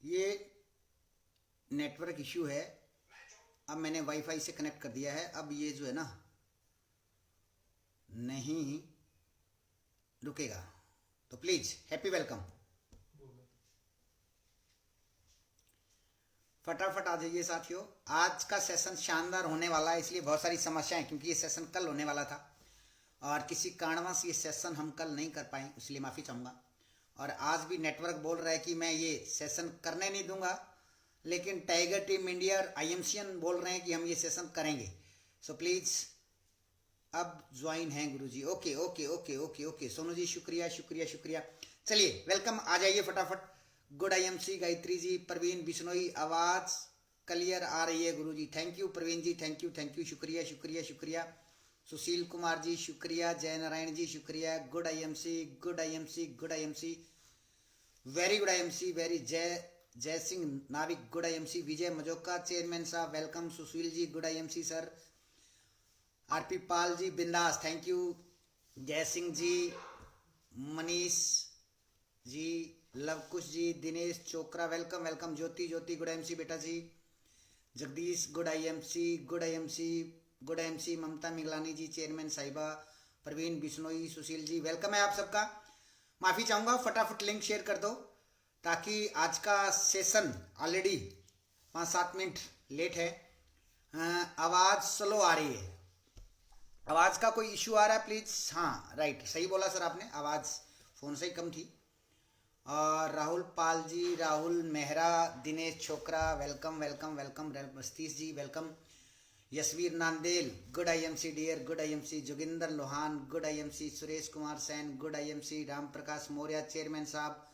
ये network issue है। अब मैंने वाईफाई से कनेक्ट कर दिया है। अब ये जो है ना नहीं रुकेगा, तो प्लीज़ हैप्पी वेलकम, फटाफट आ जाइए साथियों। आज का सेशन शानदार होने वाला है, इसलिए बहुत सारी समस्याएं, क्योंकि ये सेशन कल होने वाला था और किसी कारणवश ये सेशन हम कल नहीं कर पाए, इसलिए माफ़ी चाहूँगा। और आज भी नेटवर्क बोल रहा है कि मैं ये सेशन करने नहीं दूंगा, लेकिन टाइगर टीम इंडिया और आईएमसीएन बोल रहे हैं कि हम ये सेशन करेंगे। सो प्लीज़ अब ज्वाइन हैं गुरुजी। Okay okay okay okay okay Sonu ji, शुक्रिया शुक्रिया शुक्रिया। चलिए वेलकम, आ जाइए फटाफट। गुड आईएमसी गायत्री जी, प्रवीण बिश्नोई, आवाज़ क्लियर आ रही है गुरुजी। Thank you Praveen ji, thank you, शुक्रिया शुक्रिया शुक्रिया। सुशील कुमार जी शुक्रिया, जय नारायण जी शुक्रिया। Good IMC good IMC good IMC, very good IMC, very Jai Singh Navik, good IMC. Vijay Majoka chairman साहब welcome. Sushil ji good IMC sir. R P Pal ji बिंदास, thank you. Jai Singh ji, Manish ji, Luvkush ji, Dinesh Chokra welcome welcome. Jyoti Jyoti good IMC बेटा जी। Jagdish good IMC good IMC good IMC. Mamta Miglani ji chairman साहिबा, Praveen Bishnoi, Sushil ji welcome है आप सबका। माफ़ी चाहूँगा, फटाफट लिंक शेयर कर दो ताकि आज का सेशन ऑलरेडी 5-7 मिनट लेट है। आवाज़ स्लो आ रही है, आवाज़ का कोई इशू आ रहा है प्लीज़। हाँ राइट, सही बोला सर आपने, आवाज़ फ़ोन से ही कम थी। और Rahul Pal ji, Rahul Mehra, Dinesh Chhokra welcome welcome welcome. Satish ji welcome. Yashveer Nandal good IMC dear, good IMC. Joginder Lohan good IMC. Suresh Kumar Sain good IMC. Ram Prakash Maurya chairman साहब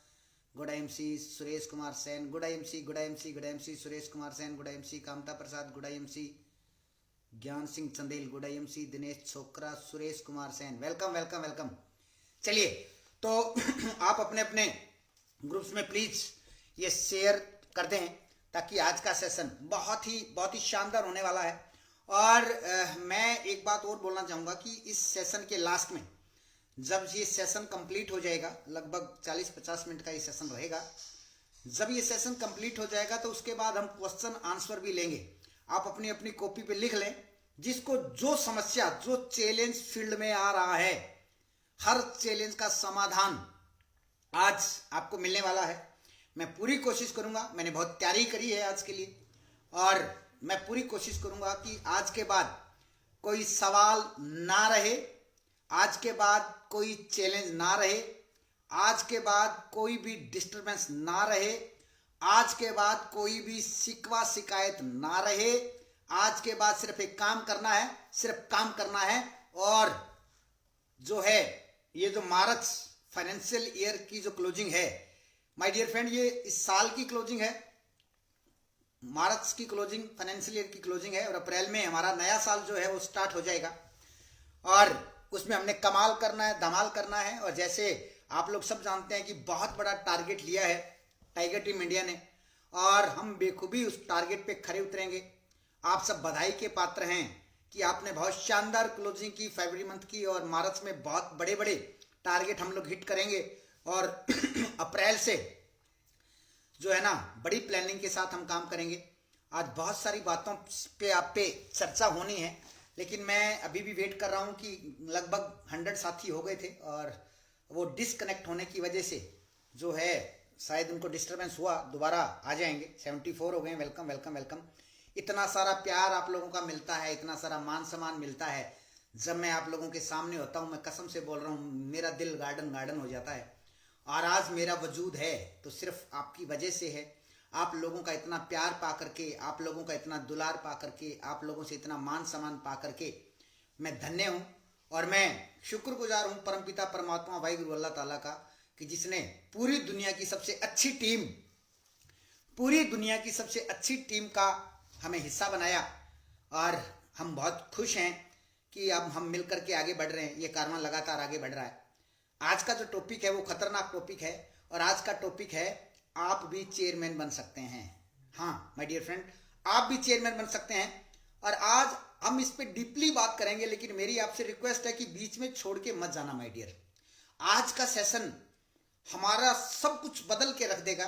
good IMC. Suresh Kumar Sain good IMC good IMC good IMC. Suresh Kumar Sain good IMC. Kamta Prasad good IMC. Gyan Singh Chandel good IMC. Dinesh Chhokra, Suresh Kumar Sain welcome welcome welcome. चलिए तो आप अपने अपने groups में please ये share कर दें ताकि आज का सेशन बहुत ही शानदार होने वाला है। और मैं एक बात और बोलना चाहूँगा कि इस सेशन के लास्ट में जब ये सेशन कंप्लीट हो जाएगा, लगभग 40-50 मिनट का ये सेशन रहेगा, जब ये सेशन कंप्लीट हो जाएगा तो उसके बाद हम क्वेश्चन आंसर भी लेंगे। आप अपनी अपनी कॉपी पे लिख लें, जिसको जो समस्या, जो चैलेंज फील्ड में आ रहा है, हर चैलेंज का समाधान आज आपको मिलने वाला है। मैं पूरी कोशिश करूंगा, मैंने बहुत तैयारी करी है आज के लिए, और मैं पूरी कोशिश करूंगा कि आज के बाद कोई सवाल ना रहे, आज के बाद कोई चैलेंज ना रहे, आज के बाद कोई भी डिस्टरबेंस ना रहे, आज के बाद कोई भी शिकवा शिकायत ना रहे। आज के बाद सिर्फ एक काम करना है, सिर्फ काम करना है। और जो है ये जो मार्च फाइनेंशियल ईयर की जो क्लोजिंग है माय डियर फ्रेंड, ये इस साल की क्लोजिंग है, मार्च की क्लोजिंग, फाइनेंशियल ईयर की क्लोजिंग है, और अप्रैल में हमारा नया साल जो है वो स्टार्ट हो जाएगा। और उसमें हमने कमाल करना है, धमाल करना है। और जैसे आप लोग सब जानते हैं कि बहुत बड़ा टारगेट लिया है टाइगर टीम इंडिया ने, और हम बेखूबी उस टारगेट पे खरे उतरेंगे। आप सब बधाई के पात्र हैं कि आपने बहुत शानदार क्लोजिंग की फरवरी मंथ की, और मार्च में बहुत बड़े बड़े टारगेट हम लोग हिट करेंगे। और अप्रैल से जो है ना बड़ी प्लानिंग के साथ हम काम करेंगे। आज बहुत सारी बातों पे आप पे चर्चा होनी है, लेकिन मैं अभी भी वेट कर रहा हूँ कि लगभग 100 साथी हो गए थे, और वो डिसकनेक्ट होने की वजह से जो है शायद उनको डिस्टर्बेंस हुआ, दोबारा आ जाएंगे। 74 हो गए, वेलकम वेलकम वेलकम। इतना सारा प्यार आप लोगों का मिलता है, इतना सारा मान सम्मान मिलता है। जब मैं आप लोगों के सामने होता हूँ, मैं कसम से बोल रहा हूँ, मेरा दिल गार्डन गार्डन हो जाता है। और आज मेरा वजूद है तो सिर्फ आपकी वजह से है। आप लोगों का इतना प्यार पा करके, आप लोगों का इतना दुलार पा करके, आप लोगों से इतना मान सम्मान पा करके मैं धन्य हूँ। और मैं शुक्रगुजार हूँ परमपिता परमात्मा वाहिगुरु अल्लाह ताला का, कि जिसने पूरी दुनिया की सबसे अच्छी टीम, पूरी दुनिया की सबसे अच्छी टीम का हमें हिस्सा बनाया। और हम बहुत खुश हैं कि अब हम मिल करके आगे बढ़ रहे हैं, ये कारवां लगातार आगे बढ़ रहा है। आज का जो टॉपिक है वो खतरनाक टॉपिक है, और आज का टॉपिक है आप भी चेयरमैन बन सकते हैं। हाँ माय डियर फ्रेंड, आप भी चेयरमैन बन सकते हैं। और आज हम इस पे डीपली बात करेंगे, लेकिन मेरी आपसे रिक्वेस्ट है कि बीच में छोड़ के मत जाना माय डियर। आज का सेशन हमारा सब कुछ बदल के रख देगा।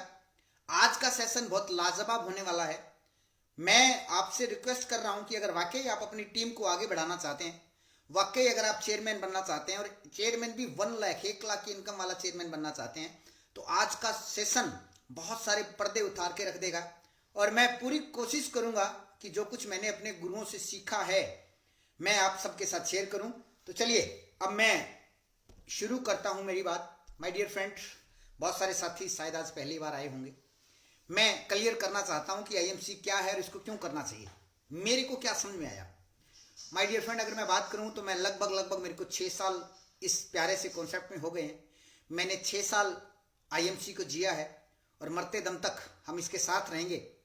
आज का सेशन बहुत लाजवाब होने वाला है। मैं आपसे रिक्वेस्ट कर रहा हूं कि अगर वाकई आप अपनी टीम को आगे बढ़ाना चाहते हैं, वाकई अगर आप चेयरमैन बनना चाहते हैं और चेयरमैन भी 1 लाख की इनकम वाला चेयरमैन बनना चाहते हैं, तो आज का सेशन बहुत सारे पर्दे उतार के रख देगा। और मैं पूरी कोशिश करूंगा कि जो कुछ मैंने अपने गुरुओं से सीखा है मैं आप सबके साथ शेयर करूं। तो चलिए अब मैं शुरू करता हूं मेरी बात। माय डियर फ्रेंड्स, बहुत सारे साथी शायद आज पहली बार आए होंगे। मैं क्लियर करना चाहता हूं कि आईएमसी क्या है और इसको क्यों करना चाहिए, मेरे को क्या समझ में आया। माय डियर फ्रेंड, अगर मैं बात करूं तो मैं लगभग मेरे को 6 साल इस प्यारे से कॉन्सेप्ट में हो गए हैं। मैंने 6 साल आईएमसी को जिया है और मरते दम तक हम इसके साथ रहेंगे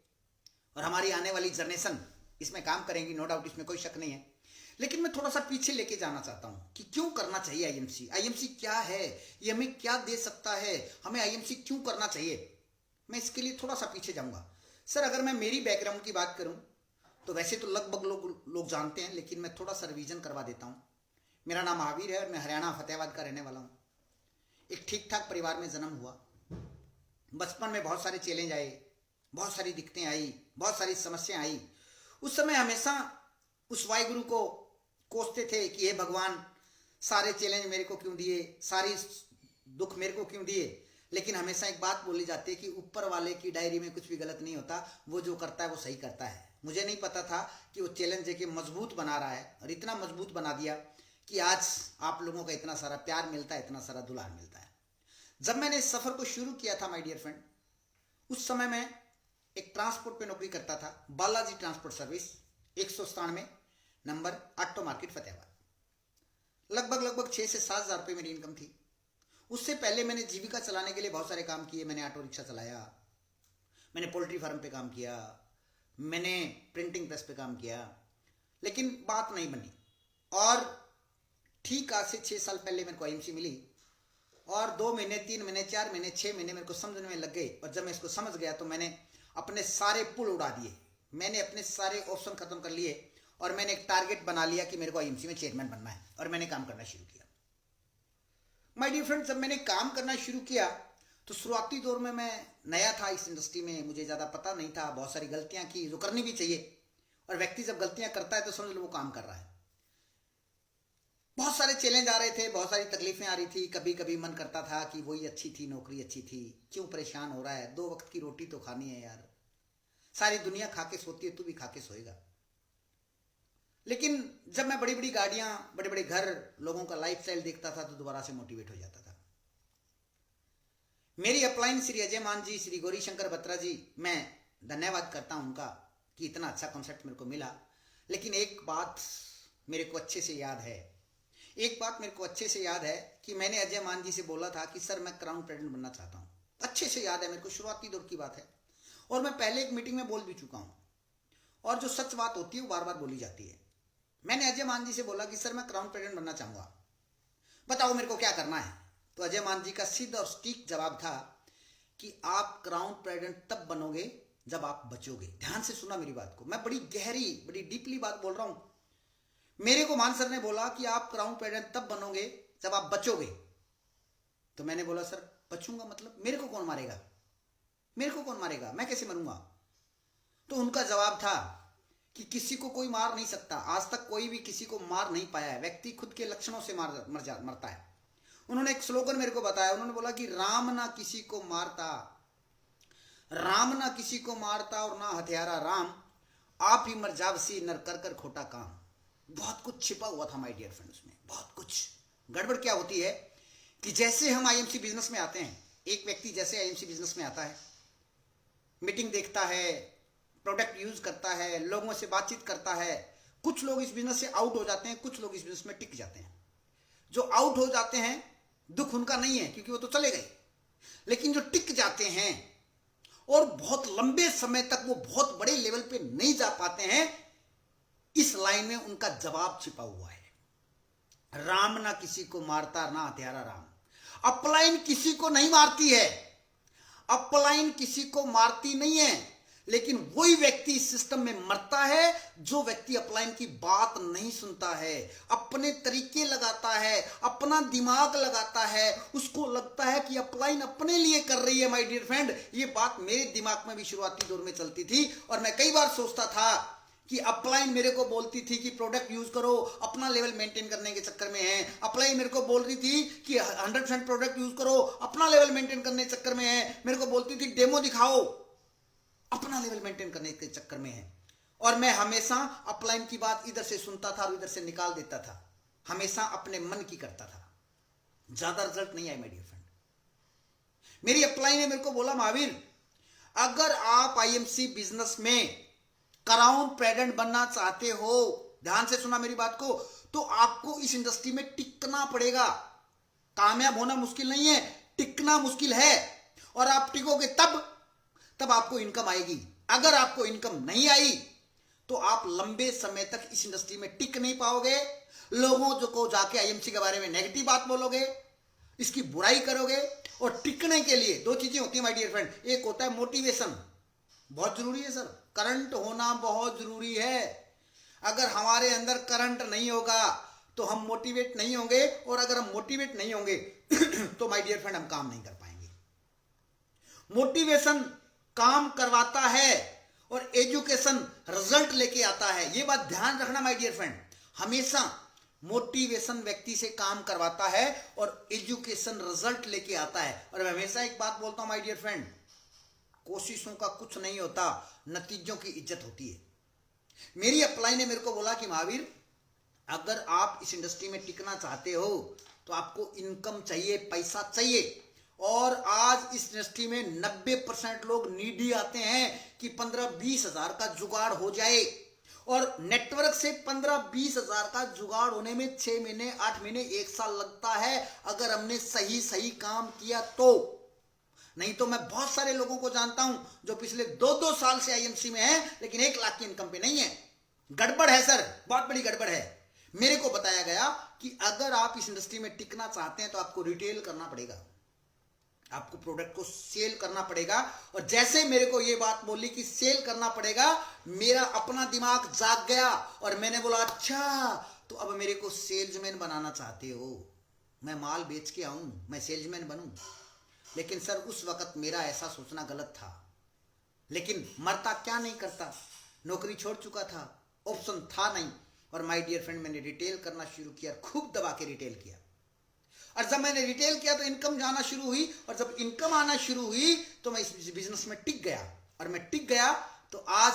और हमारी आने वाली जनरेशन इसमें काम करेंगी, नो डाउट, इसमें कोई शक नहीं है। लेकिन मैं थोड़ा सा पीछे लेके जाना चाहता हूं कि क्यों करना चाहिए आईएमसी। आईएमसी क्या है, ये हमें क्या दे सकता है, हमें आईएमसी क्यों करना चाहिए। मैं इसके लिए थोड़ा सा पीछे जाऊंगा। सर, अगर मैं मेरी बैकग्राउंड की बात करूं तो वैसे तो लगभग लोग जानते हैं, लेकिन मैं थोड़ा सा रिवीजन करवा देता हूं। मेरा नाम महावीर है और मैं हरियाणा फतेहाबाद का रहने वाला हूं। एक ठीक ठाक परिवार में जन्म हुआ। बचपन में बहुत सारे चैलेंज आए, बहुत सारी दिक्कतें आई, बहुत सारी समस्याएं आई। उस समय हमेशा उस वाहिगुरु को कोसते थे कि हे भगवान, सारे चैलेंज मेरे को क्यों दिए, सारी दुख मेरे को क्यों दिए। लेकिन हमेशा एक बात बोली जाती है कि ऊपर वाले की डायरी में कुछ भी गलत नहीं होता, वो जो करता है वो सही करता है। मुझे नहीं पता था कि वो चैलेंज देके मजबूत बना रहा है और इतना मजबूत बना दिया कि आज आप लोगों का इतना सारा प्यार मिलता है, इतना सारा दुलार मिलता है। जब मैंने इस सफर को शुरू किया था माय डियर फ्रेंड, उस समय मैं एक ट्रांसपोर्ट पे नौकरी करता था, Balaji transport service, 197 number, auto market Fatehabad. लगभग 6 से 7 हज़ार रुपये मेरी इनकम थी। उससे पहले मैंने जीविका चलाने के लिए बहुत सारे काम किए। मैंने ऑटो रिक्शा चलाया, मैंने पोल्ट्री फार्म पे काम किया, मैंने प्रिंटिंग प्रेस पे काम किया, लेकिन बात नहीं बनी। और ठीक आज से 6 साल पहले मेरे को आईएमसी मिली और 2 महीने, 3 महीने, 4 महीने, 6 महीने मेरे को समझने में लग गए। और जब मैं इसको समझ गया तो मैंने अपने सारे पुल उड़ा दिए, मैंने अपने सारे ऑप्शन खत्म कर लिए और मैंने एक टारगेट बना लिया कि मेरे को आईएमसी में चेयरमैन बनना है और मैंने काम करना शुरू किया। माय डियर फ्रेंड, जब मैंने काम करना शुरू किया तो शुरुआती दौर में मैं नया था इस इंडस्ट्री में, मुझे ज़्यादा पता नहीं था, बहुत सारी गलतियां की जो करनी भी चाहिए। और व्यक्ति जब गलतियां करता है तो समझ लो वो काम कर रहा है। बहुत सारे चैलेंज आ रहे थे, बहुत सारी तकलीफें आ रही थी। कभी कभी मन करता था कि वही अच्छी थी, नौकरी अच्छी थी, क्यों परेशान हो रहा है, 2 वक्त की रोटी तो खानी है यार, सारी दुनिया खा के सोती है, तू भी खा के सोएगा। लेकिन जब मैं बड़ी बड़ी गाड़ियां, बड़े बड़े घर, लोगों का लाइफस्टाइल देखता था तो दोबारा से मोटिवेट हो जाता था। मेरी अपलाइन श्री अजय मान जी, श्री गौरी शंकर बत्रा जी, मैं धन्यवाद करता हूं उनका कि इतना अच्छा कॉन्सेप्ट मेरे को मिला। लेकिन एक बात मेरे को अच्छे से याद है, कि मैंने अजय मान जी से बोला था कि सर मैं क्राउन प्रेसिडेंट बनना चाहता हूं। अच्छे से याद है मेरे को, शुरुआती दौर की बात है और मैं पहले एक मीटिंग में बोल भी चुका हूं। और जो सच बात होती है वो बार बार बोली जाती है। मैंने अजय मान जी से बोला कि सर मैं क्राउन प्रेसिडेंट बनना चाहूंगा, बताओ मेरे को क्या करना है। तो अजय मान जी का सीधा और सटीक जवाब था कि आप क्राउन प्रेसिडेंट तब बनोगे जब आप बचोगे। ध्यान से सुना मेरी बात को, मैं बड़ी गहरी, बड़ी डीपली बात बोल रहा हूं। मेरे को मान सर ने बोला कि आप क्राउन प्रेसिडेंट तब बनोगे जब आप बचोगे। तो मैंने बोला सर बचूंगा मतलब मेरे को कौन मारेगा, मैं कैसे मरूंगा। तो उनका जवाब था कि किसी को कोई मार नहीं सकता, आज तक कोई भी किसी को मार नहीं पाया है, व्यक्ति खुद के लक्षणों से मरता है। उन्होंने एक स्लोगन मेरे को बताया, उन्होंने बोला कि राम ना किसी को मारता और ना हथियारा राम, आप ही मर जावसी नर कर कर खोटा काम। बहुत कुछ छिपा हुआ था माय डियर फ्रेंड उसमें, बहुत कुछ। गड़बड़ क्या होती है कि जैसे हम आईएमसी बिजनेस में आते हैं, एक व्यक्ति जैसे आईएमसी बिजनेस में आता है, मीटिंग देखता है, प्रोडक्ट यूज करता है, लोगों से बातचीत करता है, कुछ लोग इस बिजनेस से आउट हो जाते हैं, कुछ लोग इस बिजनेस में टिक जाते हैं। जो आउट हो जाते हैं दुख उनका नहीं है क्योंकि वो तो चले गए, लेकिन जो टिक जाते हैं और बहुत लंबे समय तक वो बहुत बड़े लेवल पे नहीं जा पाते हैं, इस लाइन में उनका जवाब छिपा हुआ है। राम ना किसी को मारता ना हथियारा राम। अपलाइन किसी को नहीं मारती है, अपलाइन किसी को मारती नहीं है, लेकिन वही व्यक्ति इस सिस्टम में मरता है जो व्यक्ति अपलाइन की बात नहीं सुनता है, अपने तरीके लगाता है, अपना दिमाग लगाता है, उसको लगता है कि अपलाइन अपने लिए कर रही है। माय डियर फ्रेंड, ये बात मेरे दिमाग में भी शुरुआती दौर में चलती थी और मैं कई बार सोचता था कि अपलाइन मेरे को बोलती थी कि प्रोडक्ट यूज करो, अपना लेवल मेंटेन करने के चक्कर में है। अपलाइन मेरे को बोल रही थी कि 100% प्रोडक्ट यूज करो, अपना लेवल मेंटेन करने के चक्कर में है। मेरे को बोलती थी डेमो दिखाओ, अपना लेवल मेंटेन करने के चक्कर में है। और मैं हमेशा अपलाइन की बात इधर से सुनता था और इधर से निकाल देता था, हमेशा अपने मन की करता था, ज्यादा रिजल्ट नहीं आए। माय डियर फ्रेंड, मेरी अपलाइन ने मेरे को बोला, महावीर अगर आप आईएमसी बिजनेस में क्राउन प्रेजेंट बनना चाहते हो, ध्यान से सुना मेरी बात को, तो आपको इस इंडस्ट्री में टिकना पड़ेगा। कामयाब होना मुश्किल नहीं है, टिकना मुश्किल है। और आप टिकोगे तब आपको इनकम आएगी। अगर आपको इनकम नहीं आई तो आप लंबे समय तक इस इंडस्ट्री में टिक नहीं पाओगे। लोगों जो को जाके आईएमसी के बारे में नेगेटिव बात बोलोगे, इसकी बुराई करोगे। और टिकने के लिए दो चीजें होती है माय डियर फ्रेंड, एक होता है मोटिवेशन, बहुत जरूरी है सर, करंट होना बहुत जरूरी है। अगर हमारे अंदर करंट नहीं होगा तो हम मोटिवेट नहीं होंगे, और अगर हम मोटिवेट नहीं होंगे तो माय डियर फ्रेंड हम काम नहीं कर पाएंगे। मोटिवेशन काम करवाता है और एजुकेशन रिजल्ट लेके आता है। ये बात ध्यान रखना माय डियर फ्रेंड, हमेशा मोटिवेशन व्यक्ति से काम करवाता है और एजुकेशन रिजल्ट लेके आता है। और मैं हमेशा एक बात बोलता हूं माय डियर फ्रेंड, कोशिशों का कुछ नहीं होता, नतीजों की इज्जत होती है। मेरी अपलाइन ने मेरे को बोला कि महावीर अगर आप इस इंडस्ट्री में टिकना चाहते हो तो आपको इनकम चाहिए, पैसा चाहिए। और आज इस इंडस्ट्री में 90% लोग नीडी आते हैं कि 15-20 हजार का जुगाड़ हो जाए, और नेटवर्क से 15-20 हजार का जुगाड़ होने में 6 महीने 8 महीने 1 साल लगता है, अगर हमने सही काम किया तो। नहीं तो मैं बहुत सारे लोगों को जानता हूं जो पिछले 2-2 साल से आईएमसी में है लेकिन 1 लाख की इनकम पे नहीं है। गड़बड़ है सर, बहुत बड़ी गड़बड़ है। मेरे को बताया गया कि अगर आप इस इंडस्ट्री में टिकना चाहते हैं तो आपको रिटेल करना पड़ेगा, आपको प्रोडक्ट को सेल करना पड़ेगा। और जैसे मेरे को ये बात बोली कि सेल करना पड़ेगा, मेरा अपना दिमाग जाग गया और मैंने बोला अच्छा तो अब मेरे को सेल्समैन बनाना चाहते हो, मैं माल बेच के आऊं, मैं सेल्समैन बनूं। लेकिन सर उस वक्त मेरा ऐसा सोचना गलत था, लेकिन मरता क्या नहीं करता, नौकरी छोड़ चुका था, ऑप्शन था नहीं। और माय डियर फ्रेंड मैंने रिटेल करना शुरू किया, खूब दबा के रिटेल किया। और जब मैंने रिटेल किया तो इनकम आना शुरू हुई, और जब इनकम आना शुरू हुई तो मैं इस बिजनेस में टिक गया। और मैं टिक गया तो आज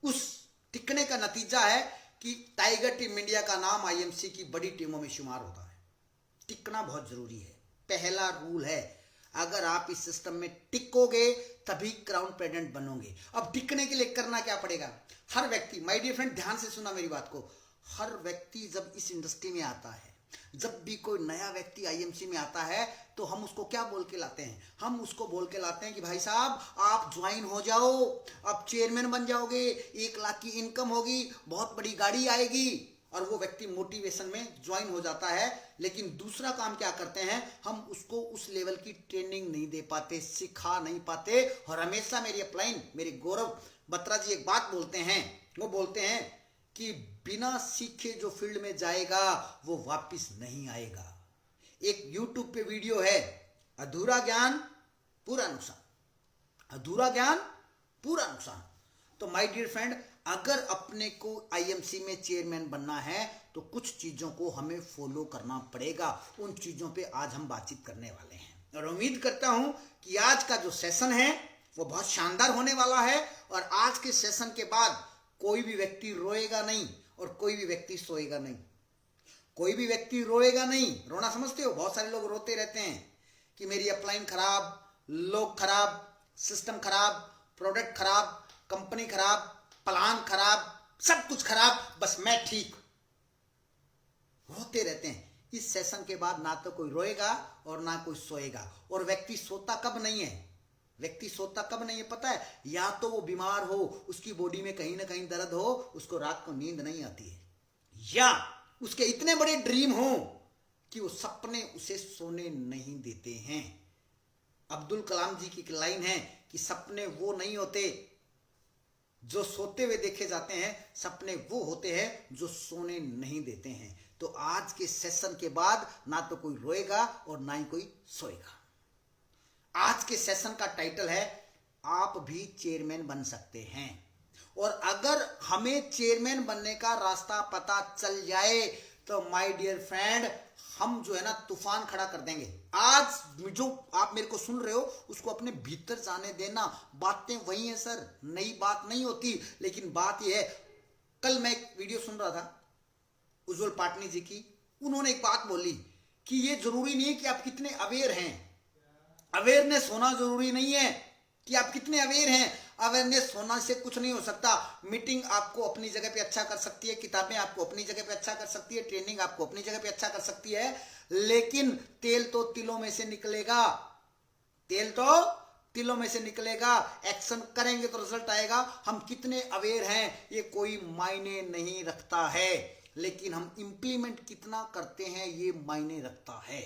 उस टिकने का नतीजा है कि टाइगर टीम इंडिया का नाम आईएमसी की बड़ी टीमों में शुमार होता है। टिकना बहुत जरूरी है, पहला रूल है। अगर आप इस सिस्टम में टिकोगे तभी क्राउन प्रेजेंट बनोगे। अब टिकने के लिए करना क्या पड़ेगा? हर व्यक्ति, माय डियर फ्रेंड ध्यान से सुना मेरी बात को, हर व्यक्ति जब इस इंडस्ट्री में आता है, जब भी कोई नया व्यक्ति आईएमसी में आता है तो हम उसको क्या बोल के लाते हैं? हम उसको बोल के लाते हैं कि भाई साहब आप ज्वाइन हो जाओ, आप चेयरमैन बन जाओगे, 1 लाख की इनकम होगी, बहुत बड़ी गाड़ी आएगी। और वो व्यक्ति मोटिवेशन में ज्वाइन हो जाता है। लेकिन दूसरा काम क्या करते हैं, हम उसको उस लेवल की ट्रेनिंग नहीं दे पाते, सिखा नहीं पाते। और हमेशा मेरी अपलाइन, मेरे गौरव बत्रा जी एक बात बोलते हैं, वो बोलते हैं कि बिना सीखे जो फील्ड में जाएगा वो वापस नहीं आएगा। एक यूट्यूब पे वीडियो है, अधूरा ज्ञान पूरा नुकसान, अधूरा ज्ञान पूरा नुकसान। तो माय डियर फ्रेंड, अगर अपने को आईएमसी में चेयरमैन बनना है तो कुछ चीजों को हमें फॉलो करना पड़ेगा। उन चीजों पे आज हम बातचीत करने वाले हैं और उम्मीद करता हूं कि आज का जो सेशन है वो बहुत शानदार होने वाला है। और आज के सेशन के बाद कोई भी व्यक्ति रोएगा नहीं और कोई भी व्यक्ति सोएगा नहीं। कोई भी व्यक्ति रोएगा नहीं। रोना समझते हो? बहुत सारे लोग रोते रहते हैं कि मेरी अपलाइन खराब, लोग खराब, सिस्टम खराब, प्रोडक्ट खराब, कंपनी खराब, प्लान खराब, सब कुछ खराब, बस मैं ठीक। रोते रहते हैं। इस सेशन के बाद ना तो कोई रोएगा और ना कोई सोएगा। और व्यक्ति सोता कब नहीं है? व्यक्ति सोता कब नहीं है पता है? या तो वो बीमार हो, उसकी बॉडी में कहीं ना कहीं दर्द हो, उसको रात को नींद नहीं आती है, या उसके इतने बड़े ड्रीम हो कि वो सपने उसे सोने नहीं देते हैं। अब्दुल कलाम जी की एक लाइन है कि सपने वो नहीं होते जो सोते हुए देखे जाते हैं, सपने वो होते हैं जो सोने नहीं देते हैं। तो आज के सेशन के बाद ना तो कोई रोएगा और ना ही कोई सोएगा। आज के सेशन का टाइटल है आप भी चेयरमैन बन सकते हैं। और अगर हमें चेयरमैन बनने का रास्ता पता चल जाए तो माय डियर फ्रेंड, हम जो है ना तूफान खड़ा कर देंगे। आज जो आप मेरे को सुन रहे हो उसको अपने भीतर जाने देना। बातें वही है सर, नई बात नहीं होती, लेकिन बात यह है, कल मैं एक वीडियो सुन रहा था उज्जवल पाटनी जी की। उन्होंने एक बात बोली कि ये जरूरी नहीं है कि आप कितने अवेयर हैं, अवेयरनेस होना जरूरी नहीं है कि आप कितने अवेयर हैं। अवेयरनेस होना से कुछ नहीं हो सकता। मीटिंग आपको अपनी जगह पे अच्छा कर सकती है, किताबें आपको अपनी जगह पे अच्छा कर सकती है, ट्रेनिंग आपको अपनी जगह पे अच्छा कर सकती है, लेकिन तेल तो तिलों में से निकलेगा, तेल तो तिलों में से निकलेगा। एक्शन करेंगे तो रिजल्ट आएगा। हम कितने अवेयर हैं ये कोई मायने नहीं रखता है, लेकिन हम इंप्लीमेंट कितना करते हैं ये मायने रखता है।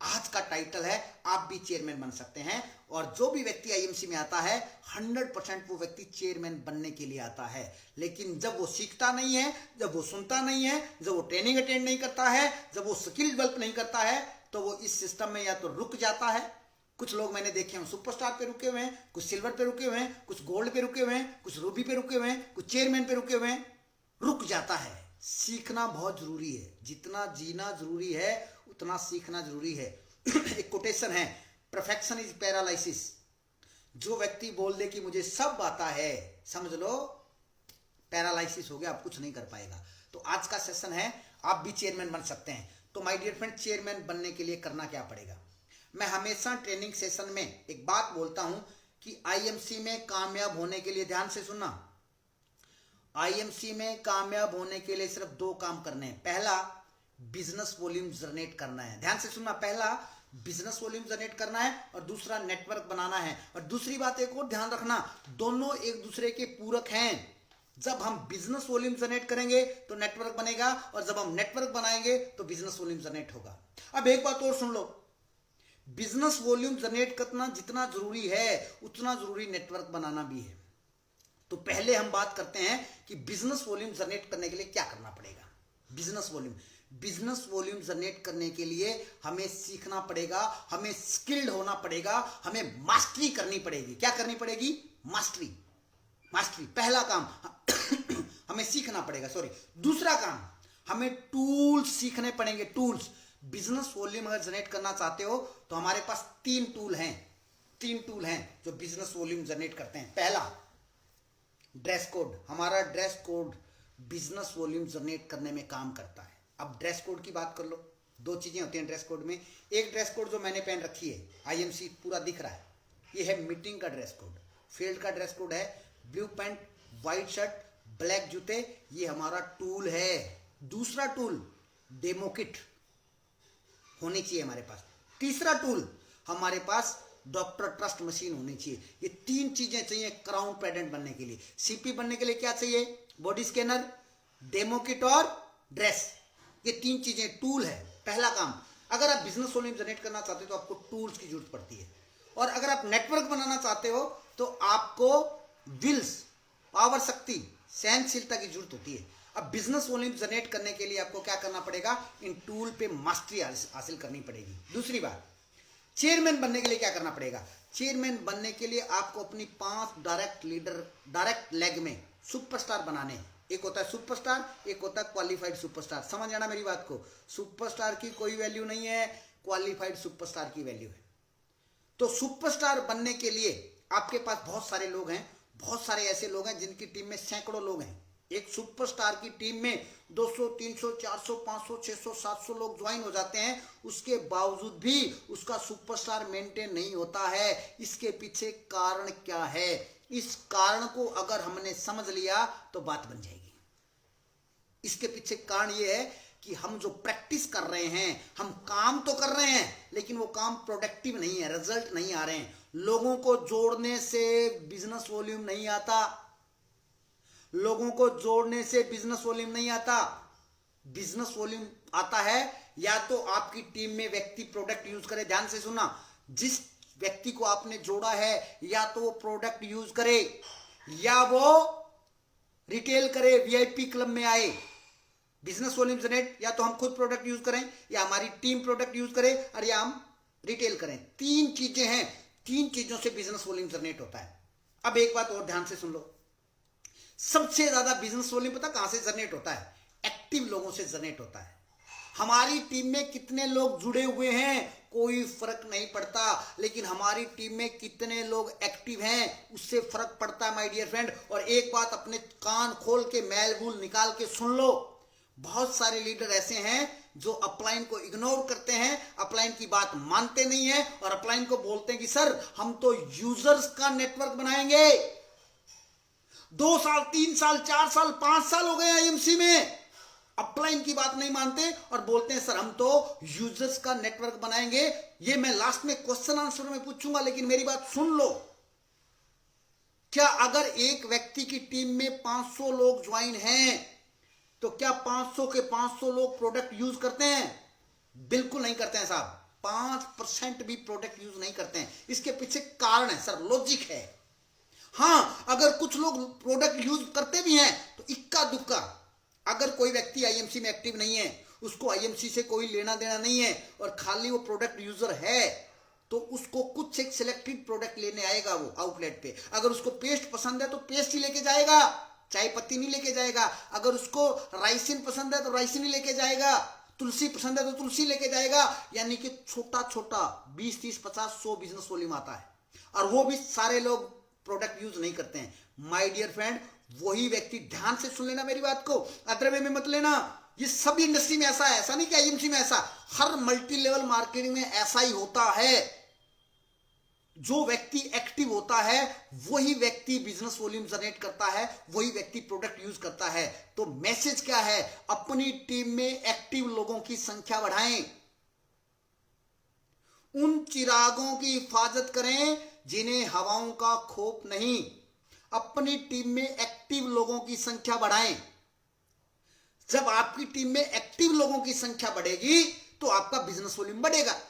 आज का टाइटल है आप भी चेयरमैन बन सकते हैं। और जो भी व्यक्ति आईएमसी में आता है 100% वो व्यक्ति चेयरमैन बनने के लिए आता है, लेकिन जब वो सीखता नहीं है, जब वो सुनता नहीं है, जब वो ट्रेनिंग अटेंड नहीं करता है, जब वो स्किल डेवलप नहीं करता है, तो वो इस सिस्टम में या तो रुक जाता है। कुछ लोग मैंने देखे हैं सुपरस्टार पे रुके हुए हैं, कुछ सिल्वर पे रुके हुए हैं, कुछ गोल्ड पे रुके हुए हैं, कुछ रूबी पे रुके हुए हैं, कुछ चेयरमैन पे रुके हुए हैं। रुक जाता है। सीखना बहुत जरूरी है, जितना जीना जरूरी है उतना सीखना जरूरी है। एक कोटेशन है, परफेक्शन इज पैरालिसिस। जो व्यक्ति बोल दे कि मुझे सब आता है, समझ लो पैरालिसिस हो गया, आप कुछ नहीं कर पाएगा। तो आज का सेशन है आप भी चेयरमैन बन सकते हैं। तो माय डियर फ्रेंड, चेयरमैन बनने के लिए करना क्या पड़ेगा? मैं हमेशा ट्रेनिंग सेशन में एक बात बोलता हूं कि आईएमसी में कामयाब होने के लिए, ध्यान से सुनना, आईएमसी में कामयाब होने के लिए सिर्फ 2 काम करने हैं। पहला, बिजनेस वॉल्यूम जनरेट करना है। ध्यान से सुनना, पहला बिजनेस वॉल्यूम जनरेट करना है और दूसरा नेटवर्क बनाना है। और दूसरी बात एक और ध्यान रखना, दोनों एक दूसरे के पूरक हैं। जब हम बिजनेस वॉल्यूम जनरेट करेंगे तो नेटवर्क बनेगा, और जब हम नेटवर्क बनाएंगे तो बिजनेस वॉल्यूम जनरेट होगा। अब एक बात और सुन लो, बिजनेस वॉल्यूम जनरेट करना जितना जरूरी है उतना जरूरी नेटवर्क बनाना भी है। तो पहले हम बात करते हैं कि बिजनेस वॉल्यूम जनरेट करने के लिए क्या करना पड़ेगा। बिजनेस वॉल्यूम जनरेट करने के लिए हमें सीखना पड़ेगा, हमें स्किल्ड होना पड़ेगा, हमें मास्टरी करनी पड़ेगी। क्या करनी पड़ेगी? मास्टरी। पहला काम हमें सीखना पड़ेगा, सॉरी। दूसरा काम, हमें टूल्स सीखने पड़ेंगे। टूल्स, बिजनेस वॉल्यूम अगर जनरेट करना चाहते हो तो हमारे पास 3 टूल हैं जो बिजनेस वॉल्यूम जनरेट करते हैं। पहला, ड्रेस कोड। हमारा dress code business volume generate करने में काम करता है। अब ड्रेस कोड की बात कर लो। 2 चीजें होती हैं ड्रेस कोड में। एक ड्रेस कोड जो मैंने पहन रखी है, आईएमसी पूरा दिख रहा है, ये है मीटिंग का ड्रेस कोड। फील्ड का ड्रेस कोड है blue pant, white shirt, black जूते, ये हमारा टूल है। दूसरा टूल, डेमो किट होनी चाहिए हमारे पास। तीसरा टूल, हमारे पास डॉक्टर ट्रस्ट मशीन होनी चाहिए। ये 3 चीजें चाहिए क्राउन प्रेजेंट बनने के लिए। सीपी बनने के लिए क्या चाहिए? बॉडी स्कैनर, डेमो किट और ड्रेस। ये 3 चीजें टूल है। पहला काम, अगर आप बिजनेस वॉल्यूम जनरेट करना चाहते हो तो आपको टूल्स की जरूरत पड़ती है। और अगर आप नेटवर्क बनाना चाहते हो तो आपको विल्स, पावर, शक्ति, सहनशीलता की जरूरत होती है। अब बिजनेस वॉल्यूम जनरेट करने के लिए आपको क्या करना पड़ेगा? इन टूल पे मास्टरी हासिल करनी पड़ेगी। दूसरी बात, चेयरमैन बनने के लिए क्या करना पड़ेगा? चेयरमैन बनने के लिए आपको अपनी 5 डायरेक्ट लेग में सुपरस्टार बनाने हैं। एक होता है सुपरस्टार, एक होता है क्वालिफाइड सुपरस्टार। समझ आना मेरी बात को। सुपरस्टार की कोई वैल्यू नहीं है, क्वालिफाइड सुपरस्टार की वैल्यू है। तो सुपरस्टार बनने के लिए आपके पास बहुत सारे लोग हैं, बहुत सारे ऐसे लोग हैं जिनकी टीम में सैकड़ों लोग हैं। एक सुपरस्टार की टीम में 200, 300, 400, 500, 600, 700 लोग ज्वाइन हो जाते हैं। उसके बावजूद भी उसका सुपरस्टार मेंटेन नहीं होता है। इसके पीछे कारण क्या है? इस कारण को अगर हमने समझ लिया तो बात बन जाएगी। इसके पीछे कारण यह है कि हम जो प्रैक्टिस कर रहे हैं, हम काम तो कर रहे हैं लेकिन वो काम प्रोडक्टिव नहीं है, रिजल्ट नहीं आ रहे हैं। लोगों को जोड़ने से बिजनेस वॉल्यूम नहीं आता। लोगों को जोड़ने से बिजनेस वॉल्यूम नहीं आता। बिजनेस वॉल्यूम आता है या तो आपकी टीम में व्यक्ति प्रोडक्ट यूज करे। ध्यान से सुनना, जिस व्यक्ति को आपने जोड़ा है, या तो वो प्रोडक्ट यूज करे या वो रिटेल करे, वीआईपी क्लब में आए, बिजनेस वॉल्यूम जनरेट, या तो हम खुद प्रोडक्ट यूज करें या हमारी टीम प्रोडक्ट यूज करे और या हम रिटेल करें। 3 चीजें हैं, 3 चीजों से बिजनेस वॉल्यूम जनरेट होता है। अब एक बात और ध्यान से सुन लो, सबसे ज्यादा बिजनेस वॉल्यूम पता कहां से जनरेट होता है? एक्टिव लोगों से जनरेट होता है। हमारी टीम में कितने लोग जुड़े हुए हैं कोई फर्क नहीं पड़ता, लेकिन हमारी टीम में कितने लोग एक्टिव हैं उससे फर्क पड़ता है माय डियर फ्रेंड। और एक बात अपने कान खोल के मैल मूल निकाल के सुन लो, बहुत सारे लीडर ऐसे हैं जो अपलाइन को इग्नोर करते हैं, अपलाइन की बात मानते नहीं है और अपलाइन को बोलते हैं कि सर हम तो यूजर्स का नेटवर्क बनाएंगे। 2 साल 3 साल 4 साल 5 साल हो गए आईएमसी में, अपलाइन की बात नहीं मानते और बोलते हैं सर हम तो यूजर्स का नेटवर्क बनाएंगे। ये मैं लास्ट में क्वेश्चन आंसर में पूछूंगा, लेकिन मेरी बात सुन लो। क्या अगर एक व्यक्ति की टीम में 500 लोग ज्वाइन हैं तो क्या 500 के 500 लोग प्रोडक्ट यूज करते हैं? बिल्कुल नहीं करते हैं साहब, 5% भी प्रोडक्ट यूज नहीं करते हैं। इसके पीछे कारण है सर, लॉजिक है। हाँ, अगर कुछ लोग प्रोडक्ट यूज करते भी हैं तो इक्का दुक्का। अगर कोई व्यक्ति आईएमसी में एक्टिव नहीं है, उसको आईएमसी से कोई लेना देना नहीं है और खाली वो प्रोडक्ट यूजर है, तो उसको कुछ एक सिलेक्टेड प्रोडक्ट लेने आएगा वो आउटलेट पे। अगर उसको पेस्ट पसंद है तो पेस्ट ही लेके जाएगा, चाय पत्ती नहीं लेके जाएगा। अगर उसको राइसिन पसंद है तो राइसिन ही लेके जाएगा, तुलसी पसंद है तो तुलसी लेके जाएगा। यानी कि छोटा छोटा 20 30 50 100 बिजनेस वॉल्यूम आता है, और वो भी सारे लोग प्रोडक्ट यूज नहीं करते हैं। माय डियर फ्रेंड, वही व्यक्ति, ध्यान से सुन लेना मेरी बात को, अदर वे में मत लेना। ये सब इंडस्ट्री में ऐसा है, ऐसा नहीं कि आईएमसी में ऐसा, हर मल्टी लेवल मार्केटिंग में ऐसा ही होता है। जो व्यक्ति एक्टिव होता है वही व्यक्ति बिजनेस वॉल्यूम जनरेट करता है, वही व्यक्ति प्रोडक्ट यूज करता है। तो मैसेज क्या है? अपनी टीम में एक्टिव लोगों की संख्या बढ़ाएं, उन चिरागों की हिफाजत करें जिन्हें हवाओं का खौफ नहीं। अपनी टीम में एक्टिव लोगों की संख्या बढ़ाएं। जब आपकी टीम में एक्टिव लोगों की संख्या बढ़ेगी तो आपका बिजनेस वॉल्यूम बढ़ेगा।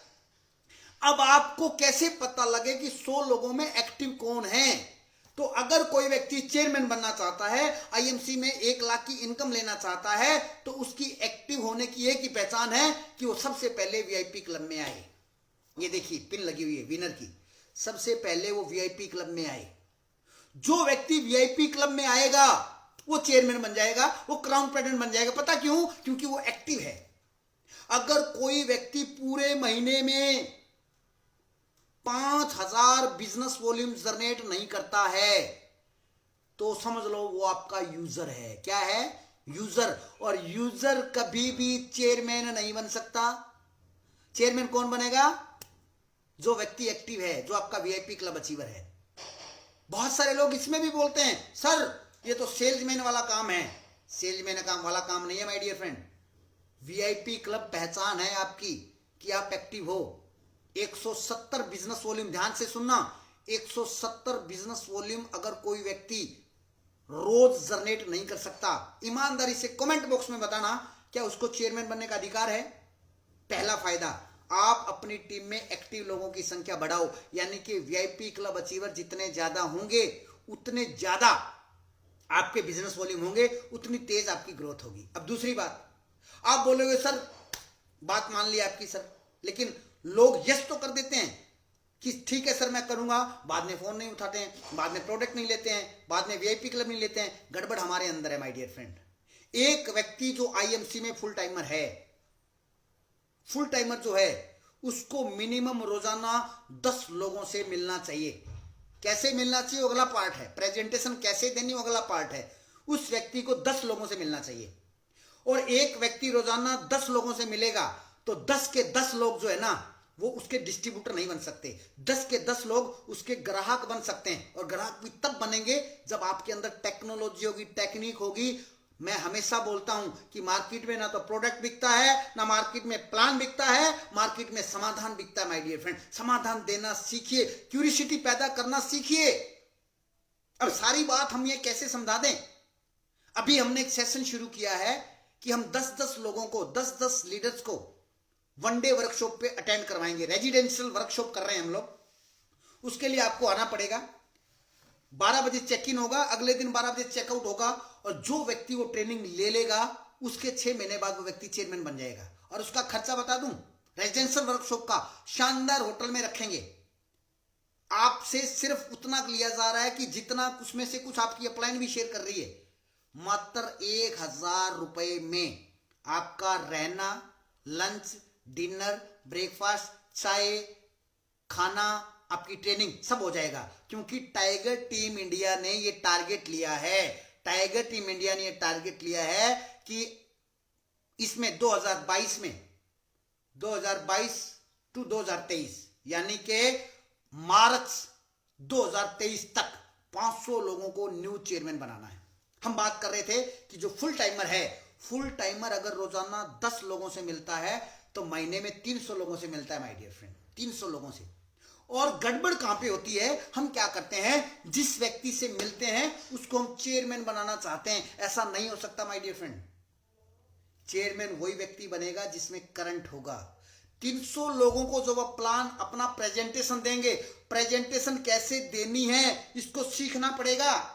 अब आपको कैसे पता लगे कि 100 लोगों में एक्टिव कौन है? तो अगर कोई व्यक्ति चेयरमैन बनना चाहता है, आईएमसी में 1 लाख की इनकम लेना चाहता है, तो उसकी एक्टिव होने की एक ही पहचान है कि वो सबसे पहले वीआईपी क्लब में आए। ये देखिए पिन लगी हुई है विनर की, सबसे पहले वो वीआईपी क्लब में आए। जो व्यक्ति वीआईपी क्लब में आएगा वो चेयरमैन बन जाएगा, वो क्राउन प्रेसिडेंट बन जाएगा। पता क्यों? क्योंकि वो एक्टिव है। अगर कोई व्यक्ति पूरे महीने में 5000 बिजनेस वॉल्यूम जनरेट नहीं करता है तो समझ लो वो आपका यूजर है। क्या है? यूजर। और यूजर कभी भी चेयरमैन नहीं बन सकता। चेयरमैन कौन बनेगा? जो व्यक्ति एक्टिव है, जो आपका वीआईपी क्लब अचीवर है। बहुत सारे लोग इसमें भी बोलते हैं सर ये तो सेल्समैन वाला काम है। सेल्समैन काम वाला काम नहीं है my dear friend. VIP club पहचान है आपकी कि आप एक्टिव हो। 170 बिजनेस वॉल्यूम, ध्यान से सुनना, 170 बिजनेस वॉल्यूम अगर कोई व्यक्ति रोज जनरेट नहीं कर सकता, ईमानदारी से कमेंट बॉक्स में बताना क्या उसको चेयरमैन बनने का अधिकार है? पहला फायदा, आप अपनी टीम में एक्टिव लोगों की संख्या बढ़ाओ, यानी कि वीआईपी क्लब अचीवर जितने ज्यादा होंगे उतने ज्यादा आपके बिजनेस वॉल्यूम होंगे, उतनी तेज आपकी ग्रोथ होगी। अब दूसरी बात, आप बोलोगे सर बात मान ली आपकी सर, लेकिन लोग यस तो कर देते हैं कि ठीक है सर मैं करूंगा, बाद में फोन नहीं उठाते हैं, बाद में प्रोडक्ट नहीं लेते हैं, बाद में वीआईपी क्लब नहीं लेते हैं। गड़बड़ हमारे अंदर है माय डियर फ्रेंड। एक व्यक्ति जो आईएमसी में फुल टाइमर है, फुल टाइमर जो है उसको मिनिमम रोजाना 10 लोगों से मिलना चाहिए। कैसे मिलना चाहिए वो अगला पार्ट है, प्रेजेंटेशन कैसे देनी वो अगला पार्ट है। उस व्यक्ति को 10 लोगों से मिलना चाहिए, और एक व्यक्ति रोजाना 10 लोगों से मिलेगा तो 10 के 10 लोग जो है ना वो उसके डिस्ट्रीब्यूटर नहीं बन सकते, 10 के 10 लोग उसके ग्राहक बन सकते हैं। और ग्राहक भी तब बनेंगे जब आपके अंदर टेक्नोलॉजी होगी, टेक्निक होगी। मैं हमेशा बोलता हूं कि मार्केट में ना तो प्रोडक्ट बिकता है, ना मार्केट में प्लान बिकता है, मार्केट में समाधान बिकता है माय डियर फ्रेंड। समाधान देना सीखिए, क्यूरियोसिटी पैदा करना सीखिए। अब सारी बात हम ये कैसे समझा दें? अभी हमने एक सेशन शुरू किया है कि हम 10-10 लोगों को, 10-10 लीडर्स को 1 डे वर्कशॉप पे अटेंड करवाएंगे। रेजिडेंशियल वर्कशॉप कर रहे हैं हम लोग, उसके लिए आपको आना पड़ेगा। 12 बजे चेक इन होगा, अगले दिन 12 बजे चेकआउट होगा, और जो व्यक्ति वो ट्रेनिंग ले लेगा उसके 6 महीने बाद वो व्यक्ति चेयरमैन बन जाएगा। और उसका खर्चा बता दूं, रेजिडेंशियल वर्कशॉप का शानदार होटल में रखेंगे। आपसे सिर्फ उतना लिया जा रहा है कि जितना उसमें से कुछ आपकी अपलाइन भी शेयर कर रही है। मात्र 1000 रुपए में आपका रहना, लंच, डिनर, ब्रेकफास्ट, चाय, खाना, आपकी ट्रेनिंग सब हो जाएगा। क्योंकि टाइगर टीम इंडिया ने ये टारगेट लिया है, टाइगर टीम इंडिया ने ये टारगेट लिया है कि इसमें 2022 टू 2023 यानी कि मार्च 2023 तक 500 लोगों को न्यू चेयरमैन बनाना है। हम बात कर रहे थे कि जो फुल टाइमर है, फुल टाइमर अगर रोजाना 10 लोगों से मिलता है तो महीने में 300 लोगों से मिलता है माय डियर फ्रेंड, 300 लोगों से। और गड़बड़ कहां पे होती है, हम क्या करते हैं, जिस व्यक्ति से मिलते हैं उसको हम चेयरमैन बनाना चाहते हैं। ऐसा नहीं हो सकता माय डियर फ्रेंड। चेयरमैन वही व्यक्ति बनेगा जिसमें करंट होगा। 300 लोगों को जब आप प्लान अपना प्रेजेंटेशन देंगे, प्रेजेंटेशन कैसे देनी है इसको सीखना पड़ेगा।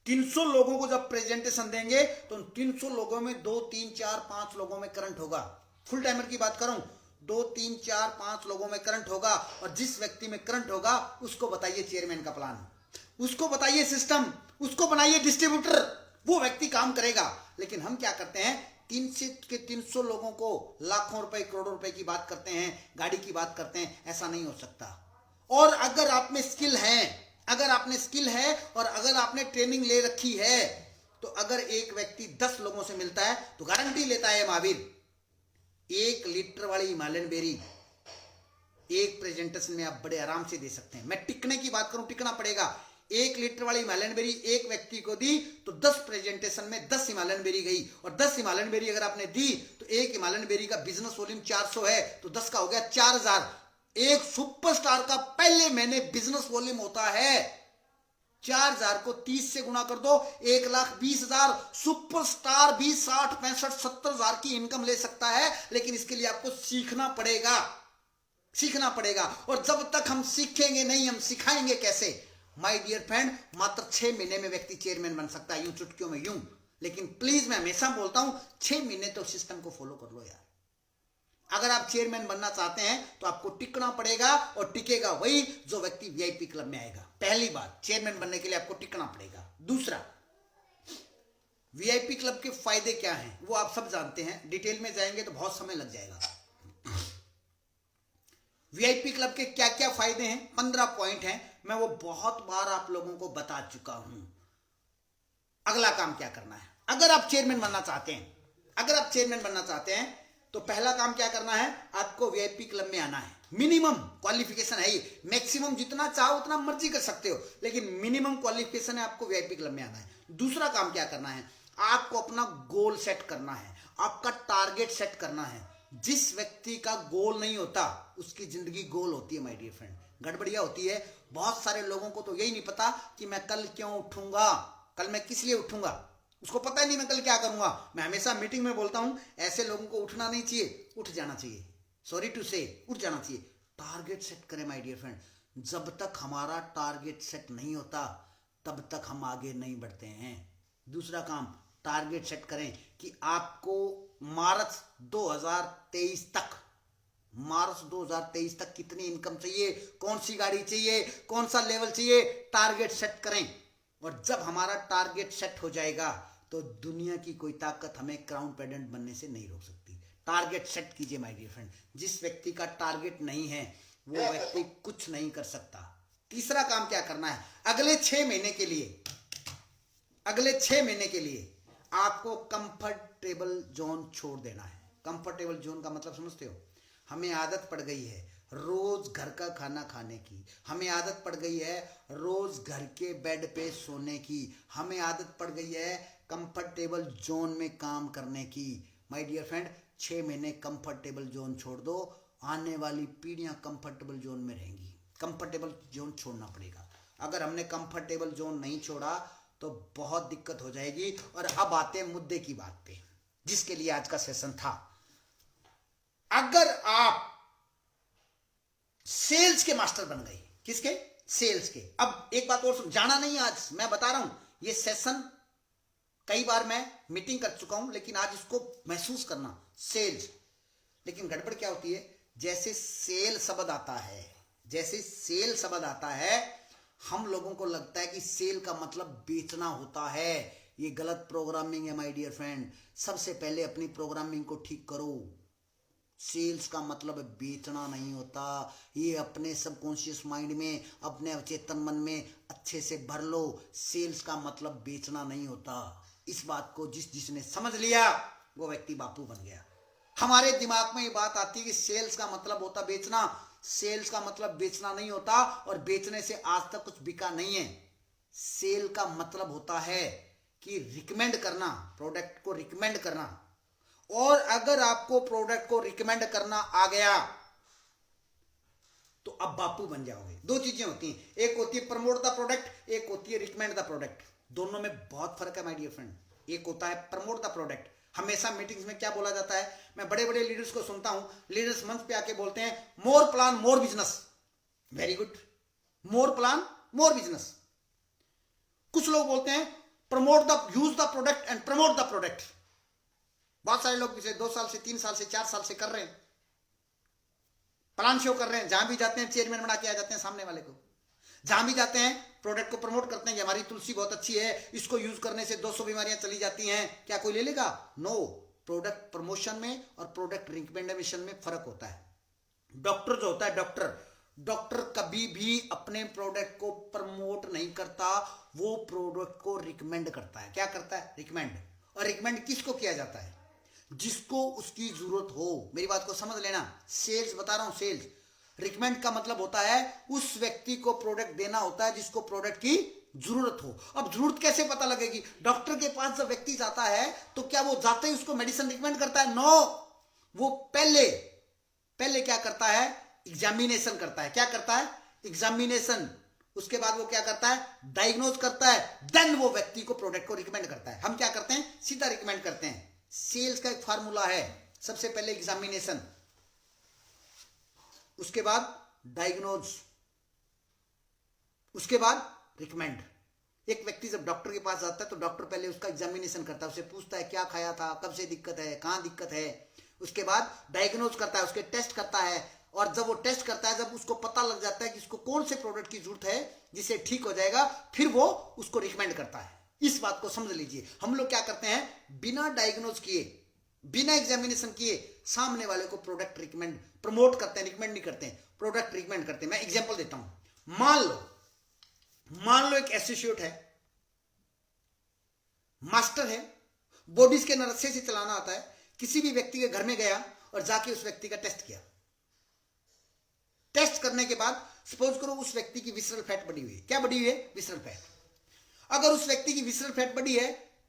300 लोगों को जब प्रेजेंटेशन देंगे तो 300 लोगों में 2, 3, 4, 5 लोगों में करंट होगा। फुल टाइमर की बात करूं, 2, 3, 4, 5 लोगों में करंट होगा। और जिस व्यक्ति में करंट होगा उसको बताइए चेयरमैन का प्लान, उसको बताइए सिस्टम, उसको बनाइए डिस्ट्रीब्यूटर, वो व्यक्ति काम करेगा। लेकिन हम क्या करते हैं, 300 लोगों को लाखों रुपए, करोड़ों रुपए की बात करते हैं, गाड़ी की बात करते हैं। ऐसा नहीं हो सकता। और अगर आप में स्किल है, अगर आपने स्किल है और अगर आपने ट्रेनिंग ले रखी है, तो अगर एक व्यक्ति 10 लोगों से मिलता है तो गारंटी लेता है महावीर, 1 लीटर वाली हिमालयन बेरी एक प्रेजेंटेशन में आप बड़े आराम से दे सकते हैं। मैं टिकने की बात करूं, टिकना पड़ेगा। 1 लीटर वाली हिमालयन बेरी एक व्यक्ति को दी तो 10 प्रेजेंटेशन में 10 हिमालयन बेरी गई। और 10 हिमालयन बेरी अगर आपने दी तो एक हिमालयन बेरी का बिजनेस वॉल्यूम 400 है तो 10 का हो गया 4000। एक सुपरस्टार का पहले महीने बिजनेस वॉल्यूम होता है 4000 को 30 से गुणा कर दो, 1,20,000। सुपरस्टार भी 60, 65, 70,000 की इनकम ले सकता है। लेकिन इसके लिए आपको सीखना पड़ेगा, सीखना पड़ेगा। और जब तक हम सीखेंगे नहीं, हम सिखाएंगे कैसे माय डियर फ्रेंड। मात्र 6 महीने में व्यक्ति चेयरमैन बन सकता है, यूं चुटकियों में यूं। लेकिन प्लीज मैं हमेशा बोलता हूं 6 महीने तो सिस्टम को फॉलो कर लो यार। अगर आप चेयरमैन बनना चाहते हैं तो आपको टिकना पड़ेगा, और टिकेगा वही जो व्यक्ति वीआईपी क्लब में आएगा। पहली बात, चेयरमैन बनने के लिए आपको टिकना पड़ेगा। दूसरा, वीआईपी क्लब के फायदे क्या हैं वो आप सब जानते हैं, डिटेल में जाएंगे तो बहुत समय लग जाएगा। वीआईपी क्लब के क्या क्या फायदे हैं, 15 पॉइंट हैं। मैं वो बहुत बार आप लोगों को बता चुका हूं। अगला काम क्या करना है, अगर आप चेयरमैन बनना चाहते हैं, अगर आप चेयरमैन बनना चाहते हैं तो पहला काम क्या करना है, आपको वीआईपी क्लब में आना है। मिनिमम क्वालिफिकेशन है ये, मैक्सिमम जितना चाहो उतना मर्जी कर सकते हो, लेकिन मिनिमम क्वालिफिकेशन है, आपको वीआईपी क्लब में आना है। दूसरा काम क्या करना है, आपको अपना गोल सेट करना है, आपका टारगेट सेट करना है। जिस व्यक्ति का गोल नहीं होता उसकी जिंदगी गोल होती है माय डियर फ्रेंड, गड़बड़िया होती है। बहुत सारे लोगों को तो यही नहीं पता कि मैं कल क्यों उठूंगा, कल मैं किस लिए उठूंगा, उसको पता ही नहीं मैं कल क्या करूंगा। मैं हमेशा मीटिंग में बोलता हूं ऐसे लोगों को उठना नहीं चाहिए, उठ जाना चाहिए। सॉरी टू से, उठ जाना चाहिए। टारगेट सेट करें माय डियर फ्रेंड। जब तक हमारा टारगेट सेट नहीं होता तब तक हम आगे नहीं बढ़ते हैं। दूसरा काम, टारगेट सेट करें कि आपको मार्च 2023 तक, मार्च 2023 तक कितनी इनकम चाहिए, कौन सी गाड़ी चाहिए, कौन सा लेवल चाहिए, टारगेट सेट करें। और जब हमारा टारगेट सेट हो जाएगा तो दुनिया की कोई ताकत हमें क्राउन पेडेंट बनने से नहीं रोक सकती। टारगेट सेट कीजिए माय डियर फ्रेंड। जिस व्यक्ति का टारगेट नहीं है वो व्यक्ति कुछ नहीं कर सकता। तीसरा काम क्या करना है, अगले 6 महीने के लिए, अगले 6 महीने के लिए आपको कंफर्टेबल जोन छोड़ देना है। कंफर्टेबल जोन का मतलब समझते हो, हमें आदत पड़ गई है रोज घर का खाना खाने की, हमें आदत पड़ गई है रोज घर के बेड पे सोने की, हमें आदत पड़ गई है कंफर्टेबल जोन में काम करने की। माय डियर फ्रेंड, 6 महीने कंफर्टेबल जोन छोड़ दो, आने वाली पीढ़ियां कंफर्टेबल जोन में रहेंगी। कंफर्टेबल जोन छोड़ना पड़ेगा। अगर हमने कंफर्टेबल जोन नहीं छोड़ा तो बहुत दिक्कत हो जाएगी। और अब आते हैं मुद्दे की बात पे, जिसके लिए आज का सेशन था। अगर आप सेल्स के मास्टर बन गए, किसके? सेल्स के। अब एक बात और जाना नहीं, आज मैं बता रहा हूं, ये सेशन कई बार मैं मीटिंग कर चुका हूं, लेकिन आज इसको महसूस करना, सेल्स। लेकिन गड़बड़ क्या होती है, जैसे सेल शब्द आता है, जैसे सेल शब्द आता है, हम लोगों को लगता है कि सेल का मतलब बेचना होता है। ये गलत प्रोग्रामिंग है माय डियर फ्रेंड। सबसे पहले अपनी प्रोग्रामिंग को ठीक करो। सेल्स का मतलब बेचना नहीं होता। ये अपने सबकॉन्शियस माइंड में, अपने अवचेतन मन में अच्छे से भर लो। सेल्स का मतलब बेचना नहीं होता। इस बात को जिसने समझ लिया वो व्यक्ति बापू बन गया। हमारे दिमाग में ये बात आती है कि सेल्स का मतलब होता बेचना। सेल्स का मतलब बेचना नहीं होता, और बेचने से आज तक कुछ बिका नहीं है। सेल का मतलब होता है कि रिकमेंड करना, प्रोडक्ट को रिकमेंड करना। और अगर आपको प्रोडक्ट को रिकमेंड करना आ गया तो अब बापू बन जाओगे। दो चीजें होती हैं, एक होती है प्रमोट द प्रोडक्ट, एक होती है रिकमेंड द प्रोडक्ट। दोनों में बहुत फर्क है माय डियर फ्रेंड। एक होता है प्रमोट द प्रोडक्ट। हमेशा मीटिंग्स में क्या बोला जाता है, मैं बड़े बड़े लीडर्स को सुनता हूं, लीडर्स मंच पे आके बोलते हैं more plan more business. Very good, more plan more business. कुछ लोग बोलते हैं promote the, use the product and promote the product. बहुत सारे लोग पिछले 2 साल से 3 साल से 4 साल से कर रहे हैं, प्लान शो कर रहे हैं, जहां भी जाते हैं चेयरमैन बना के आ जाते हैं सामने वाले को। जहां भी जाते हैं प्रोडक्ट को प्रमोट करते हैं कि हमारी तुलसी बहुत अच्छी है, इसको यूज करने से 200 बीमारियां चली जाती हैं। क्या कोई ले लेगा? नो। प्रोडक्ट प्रमोशन में और प्रोडक्ट रिकमेंडेशन में फर्क होता है। डॉक्टर जो होता है, डॉक्टर कभी भी अपने प्रोडक्ट को प्रमोट नहीं करता, वो प्रोडक्ट को रिकमेंड करता है। क्या करता है? रिकमेंड। और रिकमेंड किसको किया जाता है? जिसको उसकी जरूरत हो। मेरी बात को समझ लेना, सेल्स बता रहा हूं, सेल्स। रिकमेंड का मतलब होता है उस व्यक्ति को प्रोडक्ट देना होता है जिसको प्रोडक्ट की जरूरत हो। अब जरूरत कैसे पता लगेगी? डॉक्टर के पास जब व्यक्ति जाता है तो क्या वो जाते ही उसको मेडिसिन रिकमेंड करता है? नो। वो पहले क्या करता है? एग्जामिनेशन करता है। क्या करता है? एग्जामिनेशन। उसके बाद वो क्या करता है? डायग्नोज करता है, देन वो व्यक्ति को प्रोडक्ट को रिकमेंड करता है। हम क्या करते हैं? सीधा रिकमेंड करते हैं। सेल्स का एक फार्मूला है, सबसे पहले एग्जामिनेशन, उसके बाद डायग्नोज, उसके बाद रिकमेंड। एक व्यक्ति जब डॉक्टर के पास जाता है तो डॉक्टर पहले उसका एग्जामिनेशन करता है, उसे पूछता है क्या खाया था, कब से दिक्कत है, कहां दिक्कत है। उसके बाद डायग्नोज करता है, उसके टेस्ट करता है, और जब वो टेस्ट करता है, जब उसको पता लग जाता है कि इसको कौन से प्रोडक्ट की जरूरत है जिससे ठीक हो जाएगा, फिर वो उसको रिकमेंड करता है। इस बात को समझ लीजिए। हम लोग क्या करते हैं? बिना डायग्नोज किए, बिना एग्जामिनेशन किए सामने वाले को प्रोडक्ट रिकमेंड, प्रमोट करते हैं, रिकमेंड नहीं करते हैं, प्रोडक्ट रिकमेंड करते हैं। मैं एग्जांपल देता हूं। मान लो एक एसोसिएट है, मास्टर है, बॉडी स्कैनर अच्छे से चलाना आता है, किसी भी व्यक्ति के घर में गया और जाके उस व्यक्ति का टेस्ट किया। टेस्ट करने के बाद सपोज करो उस व्यक्ति की विसरल फैट बढ़ी हुई है। क्या बढ़ी हुई है? Visceral fat. अगर उस व्यक्ति की विसरल फैट बढ़ी है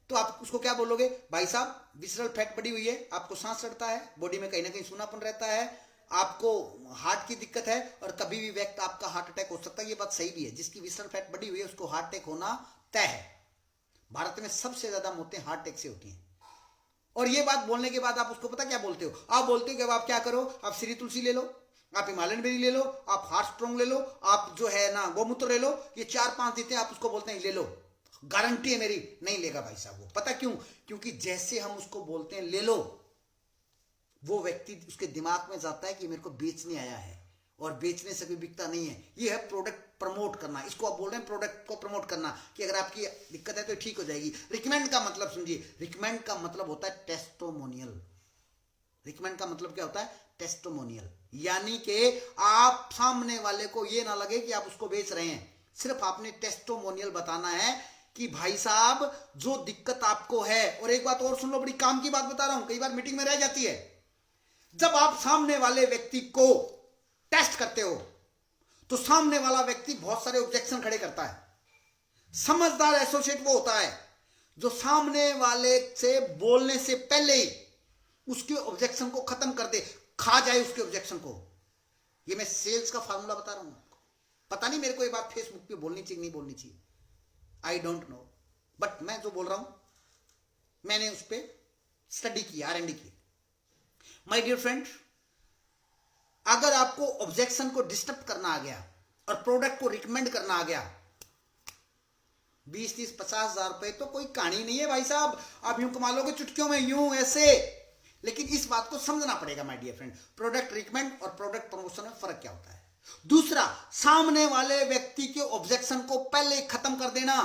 तो आप उसको क्या बोलोगे? भाई साहब विसरल फैट बढ़ी हुई है, आपको सांस चढ़ता है, बॉडी में कहीं ना कहीं सूनापन रहता है, आपको हार्ट की दिक्कत है, और कभी भी व्यक्त आपका हार्ट अटैक हो सकता है। ये बात सही भी है, जिसकी विसरल फैट बढ़ी हुई है उसको हार्ट अटैक होना तय है। भारत में सबसे ज्यादा मौतें हार्ट अटैक से होती हैं। और ये बात बोलने के बाद आप उसको पता क्या बोलते हो? आप बोलते हो कि अब आप क्या करो, आप श्री तुलसी ले लो, आप हिमालयन बेरी ले लो, आप हार्ट स्ट्रॉन्ग ले लो, आप जो है ना गोमूत्र ले लो, ये 4-5 देते हैं, आप उसको बोलते हैं ले लो, गारंटी है मेरी। नहीं लेगा भाई साहब वो। पता क्यों? क्योंकि जैसे हम उसको बोलते हैं ले लो, वो व्यक्ति, उसके दिमाग में जाता है कि मेरे को बेचने आया है, और बेचने से भी बिकता नहीं है। ये है प्रोडक्ट प्रमोट करना। इसको आप बोल रहे हैं प्रोडक्ट को प्रमोट करना, कि अगर आपकी दिक्कत है तो ठीक हो जाएगी। रिकमेंड का मतलब समझिए, रिकमेंड का मतलब होता है टेस्टिमोनियल। रिकमेंड का मतलब क्या होता है? टेस्टिमोनियल। यानी कि आप सामने वाले को ये ना लगे कि आप उसको बेच रहे हैं, सिर्फ आपने टेस्टिमोनियल बताना है कि भाई साहब जो दिक्कत आपको है। और एक बात और सुन लो, बड़ी काम की बात बता रहा हूं, कई बार मीटिंग में रह जाती है। जब आप सामने वाले व्यक्ति को टेस्ट करते हो तो सामने वाला व्यक्ति बहुत सारे ऑब्जेक्शन खड़े करता है। समझदार एसोसिएट वो होता है जो सामने वाले से बोलने से पहले ही उसके ऑब्जेक्शन को खत्म कर दे, खा जाए उसके ऑब्जेक्शन को। ये मैं सेल्स का फार्मूला बता रहा हूं। पता नहीं मेरे को ये बात फेसबुक पे बोलनी चाहिए नहीं बोलनी चाहिए, आई डोंट नो, बट मैं जो बोल रहा हूं मैंने उस पर स्टडी किया, R&D की। माय डियर फ्रेंड, अगर आपको ऑब्जेक्शन को डिस्टर्ब करना आ गया और प्रोडक्ट को रिकमेंड करना आ गया, 20, 30, 50,000 रुपए तो कोई कहानी नहीं है भाई साहब, आप यूं कमा लोगे चुटकियों में, यूं ऐसे। लेकिन इस बात को समझना पड़ेगा my dear friend, product recommend और प्रोडक्ट प्रमोशन में फर्क क्या होता है। दूसरा, सामने वाले व्यक्ति के ऑब्जेक्शन को पहले खत्म कर देना,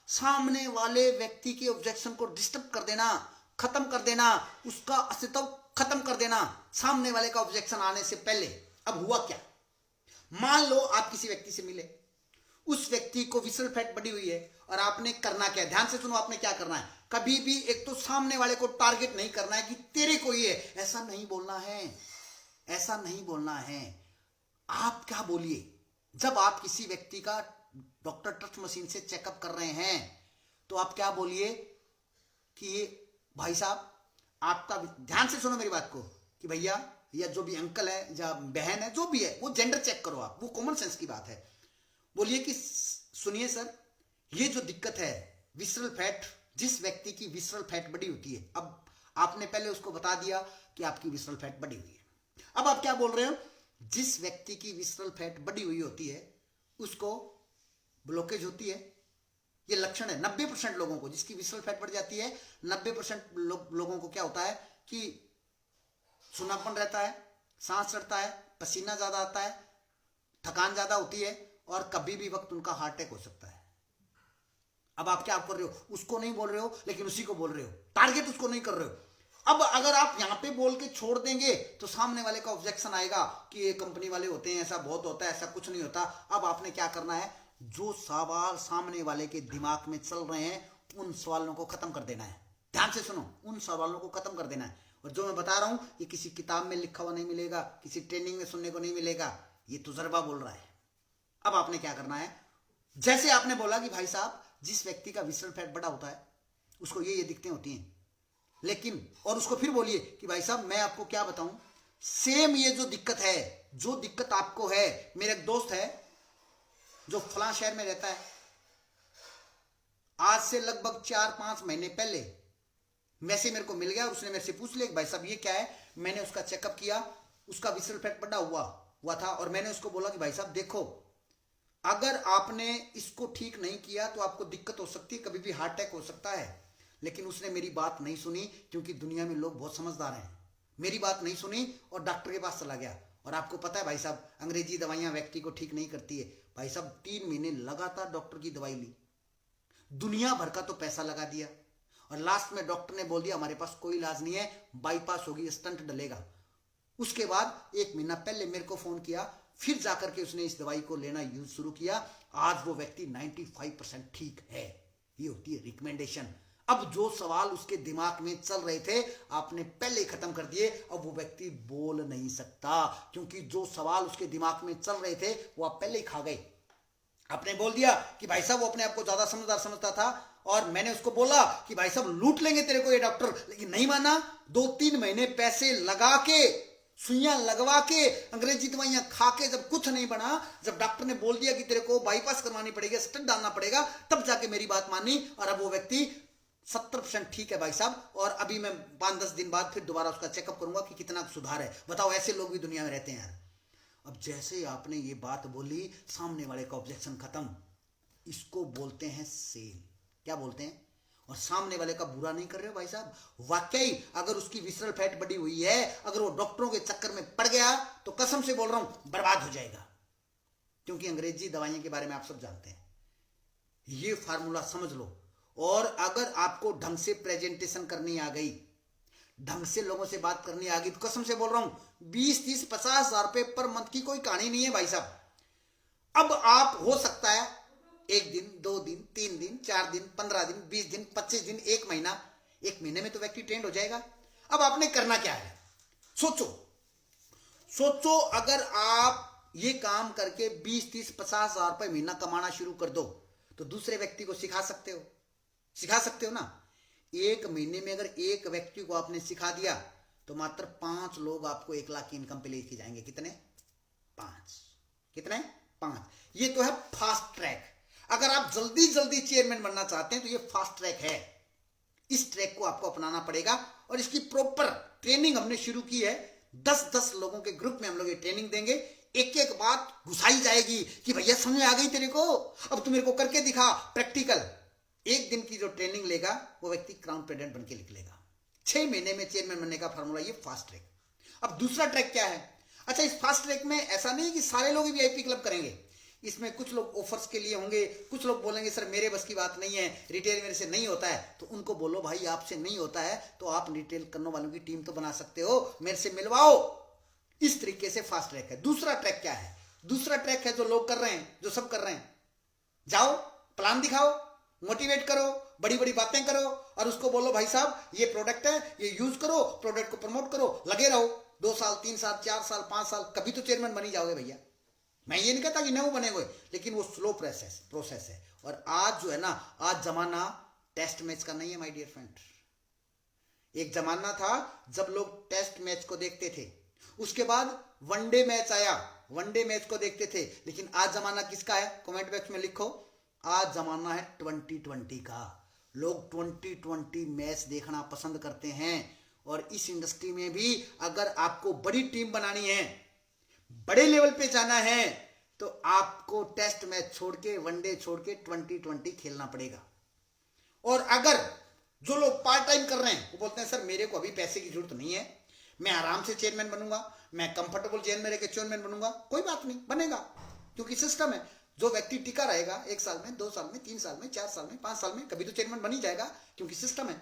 सामने वाले व्यक्ति के ऑब्जेक्शन को डिस्टर्ब कर देना, खत्म कर देना, उसका अस्तित्व खत्म कर देना सामने वाले का ऑब्जेक्शन आने से पहले। अब हुआ क्या, मान लो आप किसी व्यक्ति से मिले, उस व्यक्ति को विसरल फैट बढ़ी हुई है और आपने करना क्या, ध्यान से सुनो, आपने क्या करना है। कभी भी एक तो सामने वाले को टारगेट नहीं करना है कि तेरे को ये, ऐसा नहीं बोलना है, ऐसा नहीं बोलना है। आप क्या बोलिए, जब आप किसी व्यक्ति का डॉक्टर टच मशीन से चेकअप कर रहे हैं तो आप क्या बोलिए कि भाई साहब आपका, ध्यान से सुनो मेरी बात को, कि भैया या जो भी अंकल है या बहन है, जो भी है, वो जेंडर चेक करो आप, वो कॉमन सेंस की बात है। बोलिए कि सुनिए सर, ये जो दिक्कत है विसरल फैट, जिस व्यक्ति की विसरल फैट बढ़ी होती है, अब आपने पहले उसको बता दिया कि आपकी विसरल फैट बढ़ी हुई है। अब आप क्या बोल रहे हो, जिस व्यक्ति की विसरल फैट बढ़ी हुई होती है उसको ब्लॉकेज होती है, ये लक्षण है 90% लोगों को, जिसकी विसरल फैट बढ़ जाती है 90% लोगों को क्या होता है कि सुनापन रहता है, सांस चढ़ता है, पसीना ज्यादा आता है, थकान ज्यादा होती है और कभी भी वक्त उनका हार्ट अटैक हो सकता है। अब आप क्या कर रहे हो, उसको नहीं बोल रहे हो लेकिन उसी को बोल रहे हो, टारगेट उसको नहीं कर रहे हो। अब अगर आप यहां पे बोल के छोड़ देंगे तो सामने वाले का ऑब्जेक्शन आएगा कि ये कंपनी वाले होते हैं, ऐसा बहुत होता है, ऐसा कुछ नहीं होता। अब आपने क्या करना है, जो सवाल सामने वाले के दिमाग में चल रहे हैं उन सवालों को खत्म कर देना है। ध्यान से सुनो, उन सवालों को खत्म कर देना है। और जो मैं बता रहा हूं ये किसी किताब में लिखा हुआ नहीं मिलेगा, किसी ट्रेनिंग में सुनने को नहीं मिलेगा, ये तजुर्बा बोल रहा है। अब आपने क्या करना है, जैसे आपने बोला कि भाई साहब जिस व्यक्ति का विसरल फैट बड़ा होता है उसको ये दिक्कतें होती हैं, लेकिन, और उसको फिर बोलिए कि भाई साहब मैं आपको क्या बताऊं, सेम ये जो दिक्कत है, जो दिक्कत आपको है, मेरा एक दोस्त है जो फलां शहर में रहता है, आज से लगभग 4-5 महीने पहले मैसेज मेरे को मिल गया और उसने मेरे से पूछ लिया कि भाई साहब ये क्या है। मैंने उसका चेकअप किया, उसका विसरल फैट बढ़ा हुआ था और मैंने उसको बोला कि भाई साहब देखो, अगर आपने इसको ठीक नहीं किया तो आपको दिक्कत हो सकती है, कभी भी हार्ट अटैक हो सकता है। लेकिन उसने मेरी बात नहीं सुनी, क्योंकि दुनिया में लोग बहुत समझदार हैं। मेरी बात नहीं सुनी और डॉक्टर के पास चला गया। और आपको पता है भाई साहब, अंग्रेजी दवाइयां व्यक्ति को ठीक नहीं करती है। भाई साहब 3 महीने लगातार डॉक्टर की दवाई ली, दुनिया भर का तो पैसा लगा दिया और लास्ट में डॉक्टर ने बोल दिया हमारे पास कोई इलाज नहीं है, बाईपास होगी, स्टंट डलेगा। उसके बाद 1 महीना पहले मेरे को फोन किया, फिर जाकर के उसने इस दवाई को लेना यूज शुरू किया। आज वो व्यक्ति 95% ठीक है। ये होती है रिकमेंडेशन। अब जो सवाल उसके दिमाग में चल रहे थे आपने पहले खत्म कर दिए, अब वो व्यक्ति बोल नहीं सकता, क्योंकि जो सवाल उसके दिमाग में चल रहे थे वो आप पहले ही खा गए। आपने बोल दिया कि भाई साहब वो अपने आप को ज्यादा समझदार समझता था और मैंने उसको बोला कि भाई साहब लूट लेंगे तेरे को ये डॉक्टर, लेकिन नहीं माना। 2-3 महीने पैसे लगा के, सुइयां लगवा के, अंग्रेजी दवाइयां खा के, जब कुछ नहीं बना, जब डॉक्टर ने बोल दिया कि तेरे को बाईपास करवानी पड़ेगी, स्टंट डालना पड़ेगा, तब जाके मेरी बात मानी। और अब वो व्यक्ति 70% ठीक है भाई साहब। और अभी मैं 5-10 दिन बाद फिर दोबारा उसका चेकअप करूंगा कि कितना सुधार है। बताओ, ऐसे लोग भी दुनिया में रहते हैं यार। अब जैसे ही आपने ये बात बोली, सामने वाले का ऑब्जेक्शन खत्म। इसको बोलते हैं सेल। क्या बोलते हैं? और सामने वाले का बुरा नहीं कर रहे हो भाई साहब, वाकई अगर उसकी विसरल फैट बढ़ी हुई है, अगर वो डॉक्टरों के चक्कर में पड़ गया तो कसम से बोल रहा हूं बर्बाद हो जाएगा। क्योंकि अंग्रेजी दवाइयों के बारे में आप सब जानते हैं। ये फार्मूला समझ लो। और अगर आपको ढंग से प्रेजेंटेशन करनी आ गई, ढंग से लोगों से बात करनी आ गई, तो कसम से बोल रहा हूं 20, 30, 50 हजार रुपए पर मंथ की कोई कहानी नहीं है भाई साहब। अब आप हो सकता है 1 दिन, 2 दिन, 3 दिन, 4 दिन, 15 दिन, 20 दिन, 25 दिन, 1 महीना, 1 महीने में तो व्यक्ति ट्रेंड हो जाएगा। अब आपने करना क्या है, सोचो अगर आप ये काम करके 20, 30, 50 हजार रुपए महीना कमाना शुरू कर दो तो दूसरे व्यक्ति को सिखा सकते हो ना। 1 महीने में अगर एक व्यक्ति को आपने सिखा दिया तो मात्र 5 लोग आपको 1 लाख की इनकम पे लेके जाएंगे। कितने? 5। कितने? 5। ये तो है फास्ट ट्रैक। अगर आप जल्दी जल्दी चेयरमैन बनना चाहते हैं तो ये फास्ट ट्रैक है। इस ट्रैक को आपको अपनाना पड़ेगा और इसकी प्रॉपर ट्रेनिंग हमने शुरू की है। 10-10 लोगों के ग्रुप में हम लोग ये ट्रेनिंग देंगे। एक एक बात घुसाई जाएगी कि भैया समझ आ गई तेरे को, अब तू मेरे को करके दिखा प्रैक्टिकल। एक दिन की जो ट्रेनिंग लेगा वो व्यक्ति क्राउन प्रेसिडेंट बन के निकलेगा। 6 महीने में चेयरमैन बनने का फॉर्मूला, ये फास्ट ट्रैक। अब दूसरा ट्रैक क्या है? अच्छा, इस फास्ट ट्रैक में ऐसा नहीं कि सारे लोग वीआईपी क्लब करेंगे। इसमें कुछ लोग ऑफर्स के लिए होंगे, कुछ लोग बोलेंगे सर मेरे बस की बात नहीं है, रिटेल मेरे से नहीं होता है। तो उनको बोलो भाई आपसे नहीं होता है तो आप रिटेल करने वालों की टीम तो बना सकते हो, मेरे से मिलवाओ। इस तरीके से फास्ट ट्रैक है। दूसरा ट्रैक क्या है? दूसरा ट्रैक है जो लोग कर रहे हैं, जो सब कर रहे हैं, जाओ प्लान दिखाओ, मोटिवेट करो, बड़ी बड़ी बातें करो और उसको बोलो भाई साहब ये प्रोडक्ट है, ये यूज करो, प्रोडक्ट को प्रमोट करो, लगे रहो 2 साल 3 साल 4 साल 5 साल, कभी तो चेयरमैन बन ही जाओगे भैया। मैं ये नहीं कहता कि नहीं बने हुए, लेकिन वो स्लो प्रोसेस है। और आज जो है ना, आज जमाना टेस्ट मैच का नहीं है माय डियर फ्रेंड। एक जमाना था जब लोग टेस्ट मैच को देखते थे, उसके बाद वनडे मैच आया, वनडे मैच को देखते थे। लेकिन आज जमाना किसका है? कमेंट बॉक्स में लिखो। आज जमाना है 2020 का। लोग 2020 मैच देखना पसंद करते हैं। और इस इंडस्ट्री में भी अगर आपको बड़ी टीम बनानी है, बड़े लेवल पे जाना है, तो आपको टेस्ट मैच छोड़ के, वनडे छोड़ के 2020 खेलना पड़ेगा। और अगर जो लोग पार्ट टाइम कर रहे हैं वो बोलते हैं सर मेरे को अभी पैसे की जरूरत नहीं है, मैं आराम से चेयरमैन बनूंगा, मैं कंफर्टेबल जेल में रहकर चेयरमैन बनूंगा, कोई बात नहीं, बनेगा, क्योंकि सिस्टम है। जो व्यक्ति टिका रहेगा 1 साल में, 2 साल में, 3 साल में, 4 साल में, 5 साल में, कभी तो चेयरमैन बन ही जाएगा, क्योंकि सिस्टम है।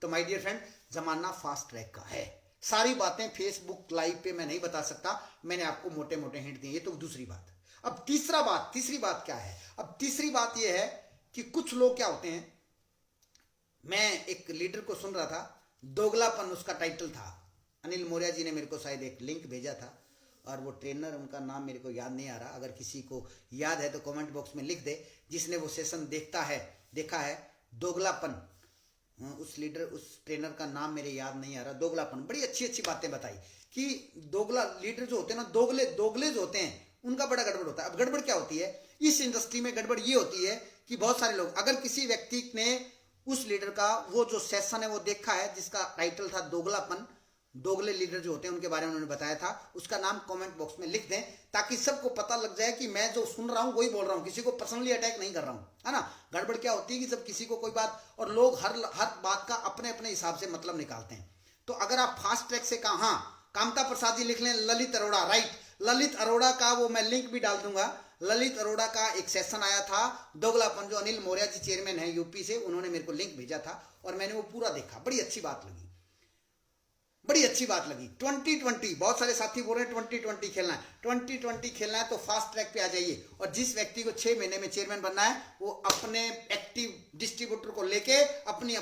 तो माय डियर फ्रेंड, जमाना फास्ट ट्रैक का है। सारी बातें फेसबुक लाइव पे मैं नहीं बता सकता, मैंने आपको मोटे मोटे हिंट दिए, ये तो दूसरी बात। अब तीसरी बात क्या है? अब तीसरी बात यह है कि कुछ लोग क्या होते हैं, मैं एक लीडर को सुन रहा था, दोगलापन उसका टाइटल था। अनिल मौर्य जी ने मेरे को शायद एक लिंक भेजा था, और वो ट्रेनर, उनका नाम मेरे को याद नहीं आ रहा, अगर किसी को याद है तो कमेंट बॉक्स में लिख दे, जिसने वो सेशन देखा है दोगलापन। उस लीडर, उस ट्रेनर का नाम मेरे याद नहीं आ रहा। दोगलापन, बड़ी अच्छी अच्छी बातें बताई कि दोगला लीडर जो होते हैं ना, दोगले जो होते हैं, उनका बड़ा गड़बड़ होता है। अब गड़बड़ क्या होती है इस इंडस्ट्री में? गड़बड़ ये होती है कि बहुत सारे लोग, अगर किसी व्यक्ति ने उस लीडर का वो जो सेशन है वो देखा है जिसका टाइटल था दोगलापन, दोगले लीडर जो होते हैं उनके बारे में उन्होंने बताया था, उसका नाम कमेंट बॉक्स में लिख दें, ताकि सबको पता लग जाए कि मैं जो सुन रहा हूं वही बोल रहा हूं, किसी को पर्सनली अटैक नहीं कर रहा हूं, है ना। गड़बड़ क्या होती है कि जब किसी को कोई बात, और लोग हर बात का अपने अपने हिसाब से मतलब निकालते हैं। तो अगर आप फास्ट ट्रैक से कहा, हाँ, कामता प्रसाद जी लिख लें, ललित अरोड़ा, राइट, ललित अरोड़ा का वो मैं लिंक भी डाल दूंगा। ललित अरोड़ा का एक सेशन आया था दोगलापन, जो अनिल मौर्य जी चेयरमैन है यूपी से, उन्होंने मेरे को लिंक भेजा था और मैंने वो पूरा देखा। बड़ी अच्छी बात लगी, बड़ी अच्छी बात लगी। 2020, बहुत सारे साथी बोल रहे हैं 2020 खेलना है, 2020 खेलना है तो फास्ट ट्रैक पे आ जाइए। और जिस व्यक्ति को 6 महीने में चेयरमैन बनना है, वो अपने एक्टिव डिस्ट्रीब्यूटर को लेके अपनी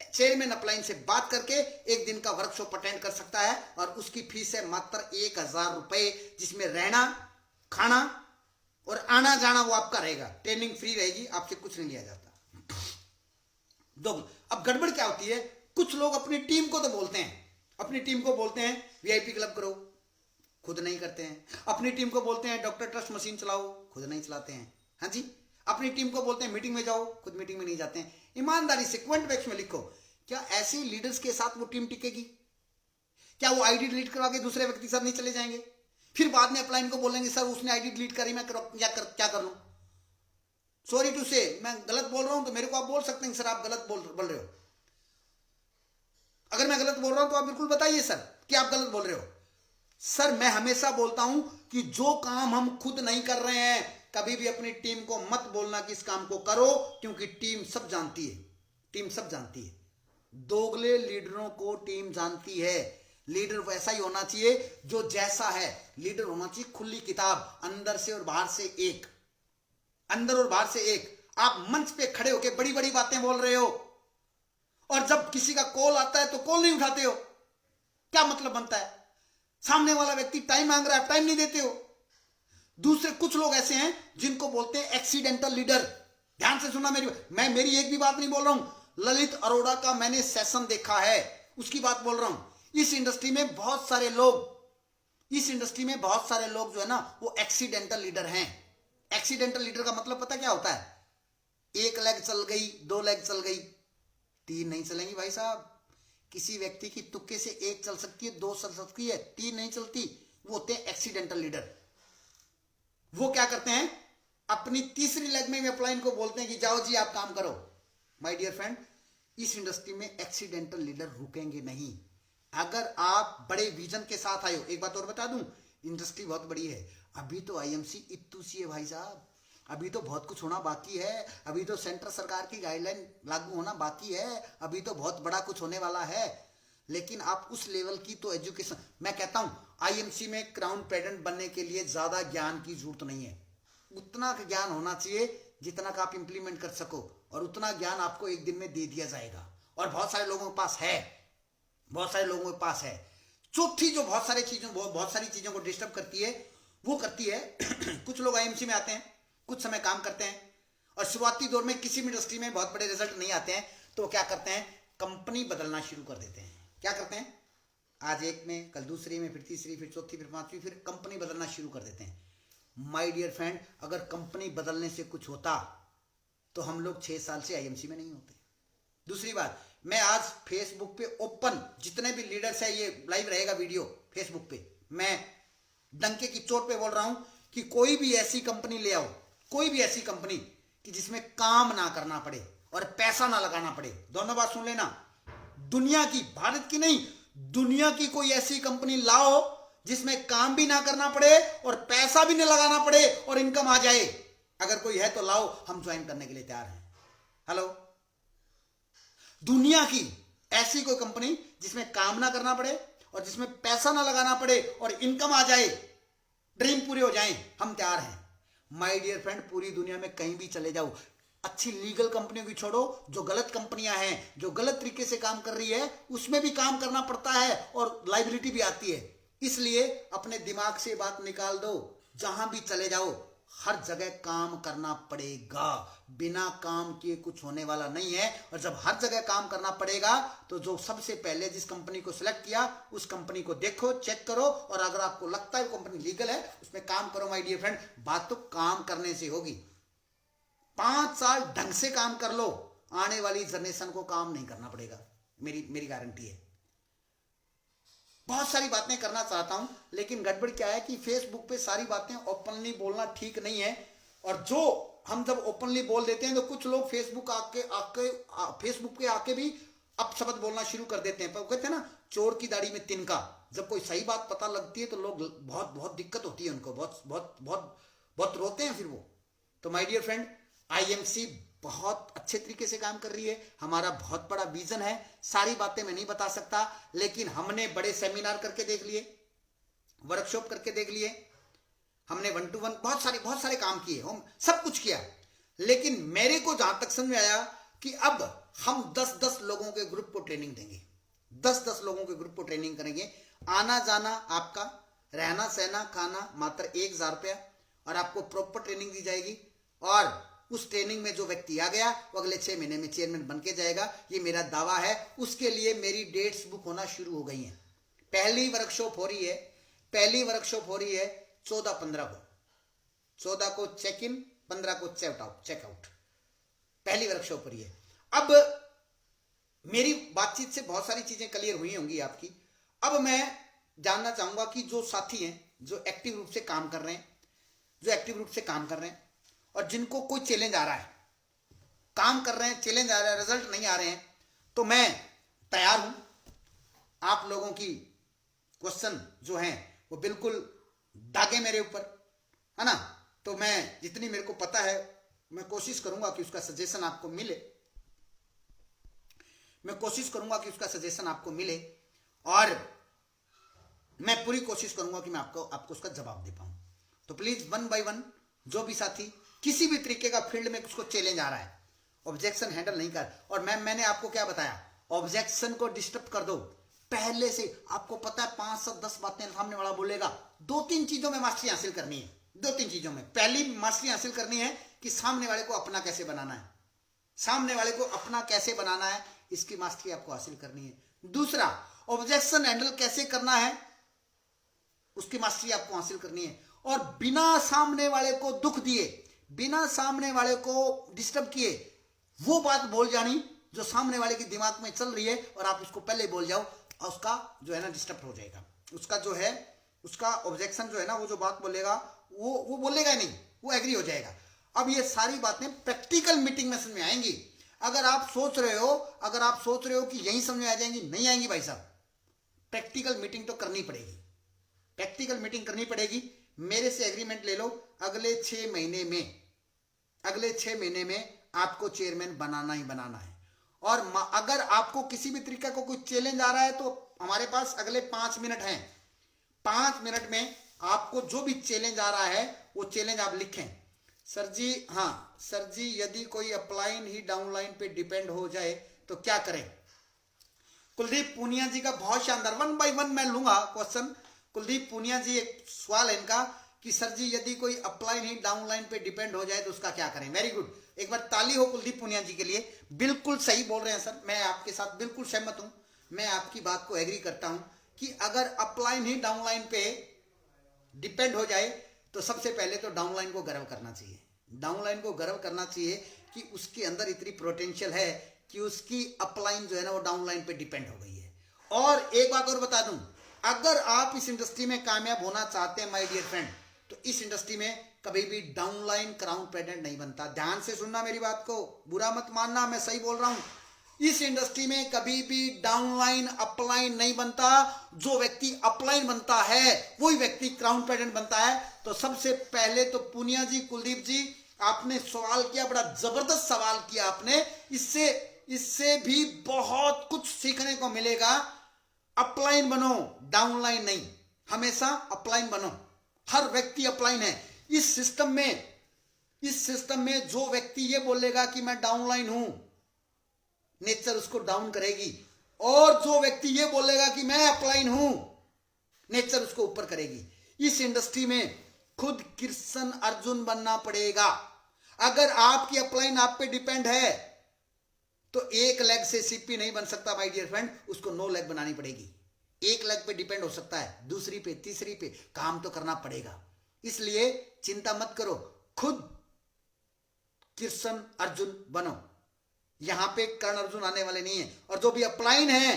चेयरमैन अपलाइन से बात करके 1 दिन का वर्कशॉप अटेंड कर सकता है। और उसकी फीस है मात्र 1000 रुपए, जिसमें रहना, खाना और आना जाना वो आपका रहेगा। ट्रेनिंग फ्री रहेगी, आपसे कुछ नहीं लिया जाता। अब गड़बड़ क्या होती है, कुछ लोग अपनी टीम को तो बोलते हैं, अपनी टीम को बोलते हैं वीआईपी क्लब करो, खुद नहीं करते हैं। अपनी टीम को बोलते हैं डॉक्टर ट्रस्ट मशीन चलाओ, खुद नहीं चलाते हैं। हाँ जी, अपनी टीम को बोलते हैं मीटिंग में जाओ, खुद मीटिंग में नहीं जाते हैं। ईमानदारी से कमेंट बॉक्स में लिखो, क्या ऐसे लीडर्स के साथ वो टीम टिकेगी? क्या वो आईडी डिलीट करवा के दूसरे व्यक्ति के साथ नहीं चले जाएंगे? फिर बाद में अपलाइन को बोलेंगे सर उसने आईडी डिलीट करी, मैं क्या कर लूं? सॉरी टू से, मैं गलत बोल रहा हूं तो मेरे को आप बोल सकते हैं सर आप गलत बोल रहे हो। अगर मैं गलत बोल रहा हूं तो आप बिल्कुल बताइए सर कि आप गलत बोल रहे हो। सर मैं हमेशा बोलता हूं कि जो काम हम खुद नहीं कर रहे हैं, कभी भी अपनी टीम को मत बोलना कि इस काम को करो, क्योंकि टीम सब जानती है, टीम सब जानती है। दोगले लीडरों को टीम जानती है। लीडर वैसा ही होना चाहिए जो जैसा है। लीडर होना चाहिए खुली किताब, अंदर से और बाहर से एक, अंदर और बाहर से एक। आप मंच पे खड़े होकर बड़ी बड़ी बातें बोल रहे हो और जब किसी का कॉल आता है तो कॉल नहीं उठाते हो, क्या मतलब बनता है? सामने वाला व्यक्ति टाइम मांग रहा है, टाइम नहीं देते हो। दूसरे कुछ लोग ऐसे हैं जिनको बोलते हैं एक्सीडेंटल लीडर। ध्यान से सुनना मेरी एक भी बात नहीं बोल रहा हूं। ललित अरोड़ा का मैंने सेशन देखा है, उसकी बात बोल रहा हूं। इस इंडस्ट्री में बहुत सारे लोग जो है ना वो एक्सीडेंटल लीडर हैं। एक्सीडेंटल लीडर का मतलब पता क्या होता है? 1 लेग चल गई, 2 लेग चल गई, 3 नहीं चलेंगी भाई साहब। किसी व्यक्ति की तुक्के से 1 चल सकती है, 2 चल सकती है, 3 नहीं चलती। वो होते हैं एक्सीडेंटल लीडर। वो क्या करते हैं, अपनी तीसरी लेग में अपलाइन को बोलते हैं कि जाओ जी आप काम करो। माय डियर फ्रेंड, इस इंडस्ट्री में एक्सीडेंटल लीडर रुकेंगे नहीं। अगर आप बड़े विजन के साथ आए हो, एक बात और बता दूं, इंडस्ट्री बहुत बड़ी है। अभी तो आईएमसी इत्तू सी है भाई साहब, अभी तो बहुत कुछ होना बाकी है। अभी तो सेंट्रल सरकार की गाइडलाइन लागू होना बाकी है। अभी तो बहुत बड़ा कुछ होने वाला है। लेकिन आप उस लेवल की तो एजुकेशन, मैं कहता हूं आईएमसी में क्राउन पेडेंट बनने के लिए ज्यादा ज्ञान की जरूरत नहीं है। उतना का ज्ञान होना चाहिए जितना का आप इंप्लीमेंट कर सको, और उतना ज्ञान आपको एक दिन में दे दिया जाएगा। और बहुत सारे लोगों के पास है, बहुत सारे लोगों के पास है। चौथी जो बहुत सारी चीजों को डिस्टर्ब करती है, वो करती है कुछ लोग आईएमसी में आते हैं, कुछ समय काम करते हैं, और शुरुआती दौर में किसी भी इंडस्ट्री में बहुत बड़े रिजल्ट नहीं आते हैं, तो क्या करते हैं, कंपनी बदलना शुरू कर देते हैं। क्या करते हैं, आज एक में, कल दूसरी में, फिर तीसरी, फिर चौथी, फिर पांचवी, फिर कंपनी बदलना शुरू कर देते हैं। माय डियर फ्रेंड, अगर कंपनी बदलने से कुछ होता तो हम लोग 6 साल से आईएमसी में नहीं होते। दूसरी बात, मैं आज फेसबुक पे ओपन, जितने भी लीडर्स है, ये लाइव रहेगा वीडियो फेसबुक पे, मैं डंके की चोट पे बोल रहा हूं कि कोई भी ऐसी कंपनी ले आओ, कोई भी ऐसी कंपनी कि जिसमें काम ना करना पड़े और पैसा ना लगाना पड़े। दोनों बात सुन लेना, दुनिया की, भारत की नहीं, दुनिया की कोई ऐसी कंपनी लाओ जिसमें काम भी ना करना पड़े और पैसा भी ना लगाना पड़े और इनकम आ जाए। अगर कोई है तो लाओ, हम ज्वाइन करने के लिए तैयार हैं। हेलो, दुनिया की ऐसी कोई कंपनी जिसमें काम ना करना पड़े और जिसमें पैसा ना लगाना पड़े और इनकम आ जाए, ड्रीम पूरे हो जाएं, हम तैयार हैं। माय डियर फ्रेंड, पूरी दुनिया में कहीं भी चले जाओ, अच्छी लीगल कंपनियों की छोड़ो, जो गलत कंपनियां हैं, जो गलत तरीके से काम कर रही है, उसमें भी काम करना पड़ता है और लाइबिलिटी भी आती है। इसलिए अपने दिमाग से बात निकाल दो, जहां भी चले जाओ हर जगह काम करना पड़ेगा। बिना काम किए कुछ होने वाला नहीं है। और जब हर जगह काम करना पड़ेगा तो जो सबसे पहले जिस कंपनी को सिलेक्ट किया उस कंपनी को देखो, चेक करो, और अगर आपको लगता है वो कंपनी लीगल है उसमें काम करो। माय डियर फ्रेंड, बात तो काम करने से होगी। 5 साल ढंग से काम कर लो, आने वाली जनरेशन को काम नहीं करना पड़ेगा, मेरी गारंटी है। बहुत सारी बातें करना चाहता हूं, लेकिन गड़बड़ क्या है कि फेसबुक पे सारी बातें ओपनली बोलना ठीक नहीं है। और जो हम जब ओपनली बोल देते हैं तो कुछ लोग फेसबुक पे आके भी अपशब्द बोलना शुरू कर देते हैं। पर कहते हैं ना, चोर की दाढ़ी में तिनका। जब कोई सही बात पता लगती है तो लोग बहुत दिक्कत होती है उनको, बहुत रोते हैं फिर वो। तो माय डियर फ्रेंड, आईएमसी बहुत अच्छे तरीके से काम कर रही है। हमारा बहुत बड़ा विजन है, सारी बातें मैं नहीं बता सकता, लेकिन हमने बड़े सेमिनार करके देख लिए, वर्कशॉप करके देख लिए, हमने 1 to 1 बहुत सारे काम किए, हम सब कुछ किया। लेकिन मेरे को जहां तक समझ में आया कि अब हम 10-10 लोगों के ग्रुप को ट्रेनिंग देंगे, 10-10 लोगों के ग्रुप को ट्रेनिंग करेंगे। आना जाना आपका, रहना सहना खाना मात्र 1000 रुपया, और आपको प्रॉपर ट्रेनिंग दी जाएगी। और उस ट्रेनिंग में जो व्यक्ति आ गया वो अगले 6 महीने में चेयरमैन बन के जाएगा, ये मेरा दावा है। उसके लिए मेरी डेट्स बुक होना शुरू हो गई हैं। पहली वर्कशॉप हो रही है 14-15 को, 14 को चेक इन, 15 को चेकआउट, पहली वर्कशॉप हो रही है। अब मेरी बातचीत से बहुत सारी चीजें क्लियर हुई होंगी आपकी। अब मैं जानना चाहूंगा कि जो साथी हैं जो एक्टिव रूप से काम कर रहे हैं, और जिनको कोई चैलेंज आ रहा है, काम कर रहे हैं, चैलेंज आ रहा है, रिजल्ट नहीं आ रहे हैं, तो मैं तैयार हूं। आप लोगों की क्वेश्चन जो हैं वो बिल्कुल दागे मेरे ऊपर, है ना। तो मैं जितनी मेरे को पता है मैं कोशिश करूंगा कि उसका सजेशन आपको मिले, और मैं पूरी कोशिश करूंगा कि मैं आपको उसका जवाब दे पाऊं। तो प्लीज 1 by 1 जो भी साथी किसी भी तरीके का फील्ड में उसको चैलेंज आ रहा है, ऑब्जेक्शन हैंडल नहीं कर। और मैंने आपको क्या बताया, ऑब्जेक्शन को डिस्टर्ब कर दो पहले से। आपको पता है 5 से 10 बातें सामने वाला बोलेगा, 2-3 चीजों में मास्टरी हासिल करनी है। 2-3 चीजों में पहली मास्टरी हासिल करनी है कि सामने वाले को अपना कैसे बनाना है, इसकी मास्टरी आपको हासिल करनी है। दूसरा, ऑब्जेक्शन हैंडल कैसे करना है, उसकी मास्टरी आपको हासिल करनी है। और बिना सामने वाले को दुख दिए, बिना सामने वाले को डिस्टर्ब किए वो बात बोल जानी जो सामने वाले के दिमाग में चल रही है, और आप उसको पहले बोल जाओ, और उसका जो है ना डिस्टर्ब हो जाएगा। उसका ऑब्जेक्शन जो है ना, वो जो बात बोलेगा वो बोलेगा नहीं, वो एग्री हो जाएगा। अब ये सारी बातें प्रैक्टिकल मीटिंग में समझ में आएंगी। अगर आप सोच रहे हो कि यही समझ में आ जाएंगी, नहीं आएंगी भाई साहब। प्रैक्टिकल मीटिंग तो करनी पड़ेगी, प्रैक्टिकल मीटिंग करनी पड़ेगी। मेरे से एग्रीमेंट ले लो, अगले 6 महीने में आपको चेयरमैन बनाना ही बनाना है। और अगर आपको किसी भी तरीका को कोई चैलेंज आ रहा है तो हमारे पास अगले 5 मिनट हैं। 5 मिनट में आपको जो भी चैलेंज आ रहा है वो चैलेंज आप लिखें। सर जी, हाँ सर जी, यदि कोई अपलाइन ही डाउनलाइन पे डिपेंड हो जाए तो क्या करें? कुलदीप पूनिया जी का बहुत शानदार, 1 बाय 1 मैं लूंगा क्वेश्चन। कुलदीप पूनिया जी, एक सवाल है इनका कि सर जी यदि कोई अपलाइन ही डाउनलाइन पे डिपेंड हो जाए तो उसका क्या करें? वेरी गुड, एक बार ताली हो कुलदीप पूनिया जी के लिए। बिल्कुल सही बोल रहे हैं सर, मैं आपके साथ बिल्कुल सहमत हूं, मैं आपकी बात को एग्री करता हूं कि अगर अपलाइन ही डाउनलाइन पे डिपेंड हो जाए तो सबसे पहले तो डाउनलाइन को गर्व करना चाहिए। डाउनलाइन को गर्व करना चाहिए कि उसके अंदर इतनी पोटेंशियल है कि उसकी अपलाइन जो है ना वो डाउनलाइन पे डिपेंड हो गई है। और एक बात और बता दूं, अगर आप इस इंडस्ट्री में कामयाब होना चाहते हैं माय डियर फ्रेंड, तो इस इंडस्ट्री में कभी भी डाउनलाइन क्राउन प्रेजेंट नहीं बनता। ध्यान से सुनना मेरी बात को, बुरा मत मानना, मैं सही बोल रहा हूं। इस इंडस्ट्री में कभी भी डाउनलाइन अपलाइन नहीं बनता। जो व्यक्ति अपलाइन बनता है वही व्यक्ति क्राउन प्रेजेंट बनता है। तो सबसे पहले तो पूनिया जी, कुलदीप जी, आपने सवाल किया, बड़ा जबरदस्त सवाल किया आपने। इससे भी बहुत कुछ सीखने को मिलेगा। अपलाइन बनो, डाउनलाइन नहीं, हमेशा अपलाइन बनो। हर व्यक्ति अपलाइन है इस सिस्टम में। जो व्यक्ति ये बोलेगा कि मैं डाउनलाइन हूं, नेचर उसको डाउन करेगी। और जो व्यक्ति ये बोलेगा कि मैं अपलाइन हूं, नेचर उसको ऊपर करेगी। इस इंडस्ट्री में खुद कृष्ण अर्जुन बनना पड़ेगा। अगर आपकी अपलाइन आप पे डिपेंड है तो एक लेग से सीपी नहीं बन सकता माय डियर फ्रेंड, उसको 9 लेग बनानी पड़ेगी। एक लेग पे डिपेंड हो सकता है, दूसरी पे, तीसरी पे, काम तो करना पड़ेगा। इसलिए चिंता मत करो, खुद कृष्ण अर्जुन बनो। यहां पे कर्ण अर्जुन आने वाले नहीं है। और जो भी अपलाइन है,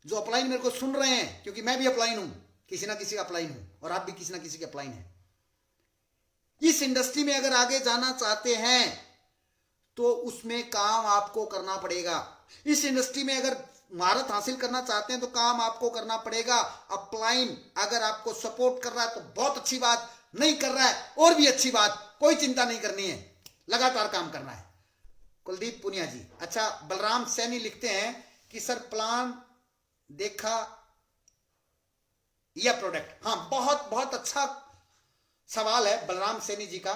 जो अपलाइन मेरे को सुन रहे हैं, क्योंकि मैं भी अपलाइन हूं, किसी ना किसी का अपलाइन हूं, और आप भी किसी ना किसी के अपलाइन है। इस इंडस्ट्री में अगर आगे जाना चाहते हैं तो उसमें काम आपको करना पड़ेगा। इस इंडस्ट्री में अगर महारत हासिल करना चाहते हैं तो काम आपको करना पड़ेगा। अपलाइन अगर आपको सपोर्ट कर रहा है तो बहुत अच्छी बात, नहीं कर रहा है और भी अच्छी बात, कोई चिंता नहीं करनी है, लगातार काम करना है। कुलदीप पुनिया जी, अच्छा, बलराम सैनी लिखते हैं कि सर प्लान देखा या प्रोडक्ट? हाँ, बहुत बहुत अच्छा सवाल है बलराम सैनी जी का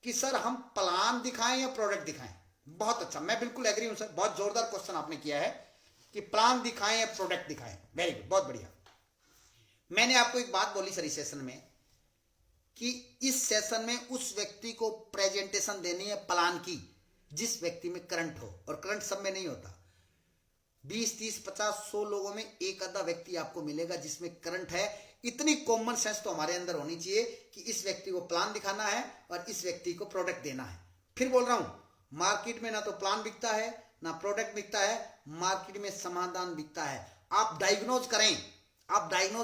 कि सर हम प्लान दिखाएं या प्रोडक्ट दिखाएं। बहुत अच्छा, मैं बिल्कुल एग्री हूं सर, बहुत जोरदार क्वेश्चन आपने किया है कि प्लान दिखाएं या प्रोडक्ट दिखाएं। वेरी गुड, बहुत बढ़िया। मैंने आपको एक बात बोली सर इस सेशन में कि इस सेशन में उस व्यक्ति को प्रेजेंटेशन देनी है प्लान की जिस व्यक्ति में करंट हो, और करंट सब में नहीं होता। 20, 30, 50, 100 लोगों में एक आधा व्यक्ति आपको मिलेगा जिसमें करंट है। इतनी कॉमन सेंस तो हमारे अंदर होनी चाहिए कि इस व्यक्ति को प्लान दिखाना है और इस व्यक्ति को प्रोडक्ट देना है। फिर बोल रहा हूं, मार्केट में ना तो प्लान बिकता है ना प्रोडक्ट बिकता है, मार्केट में समाधान बिकता है। आप डायग्नोज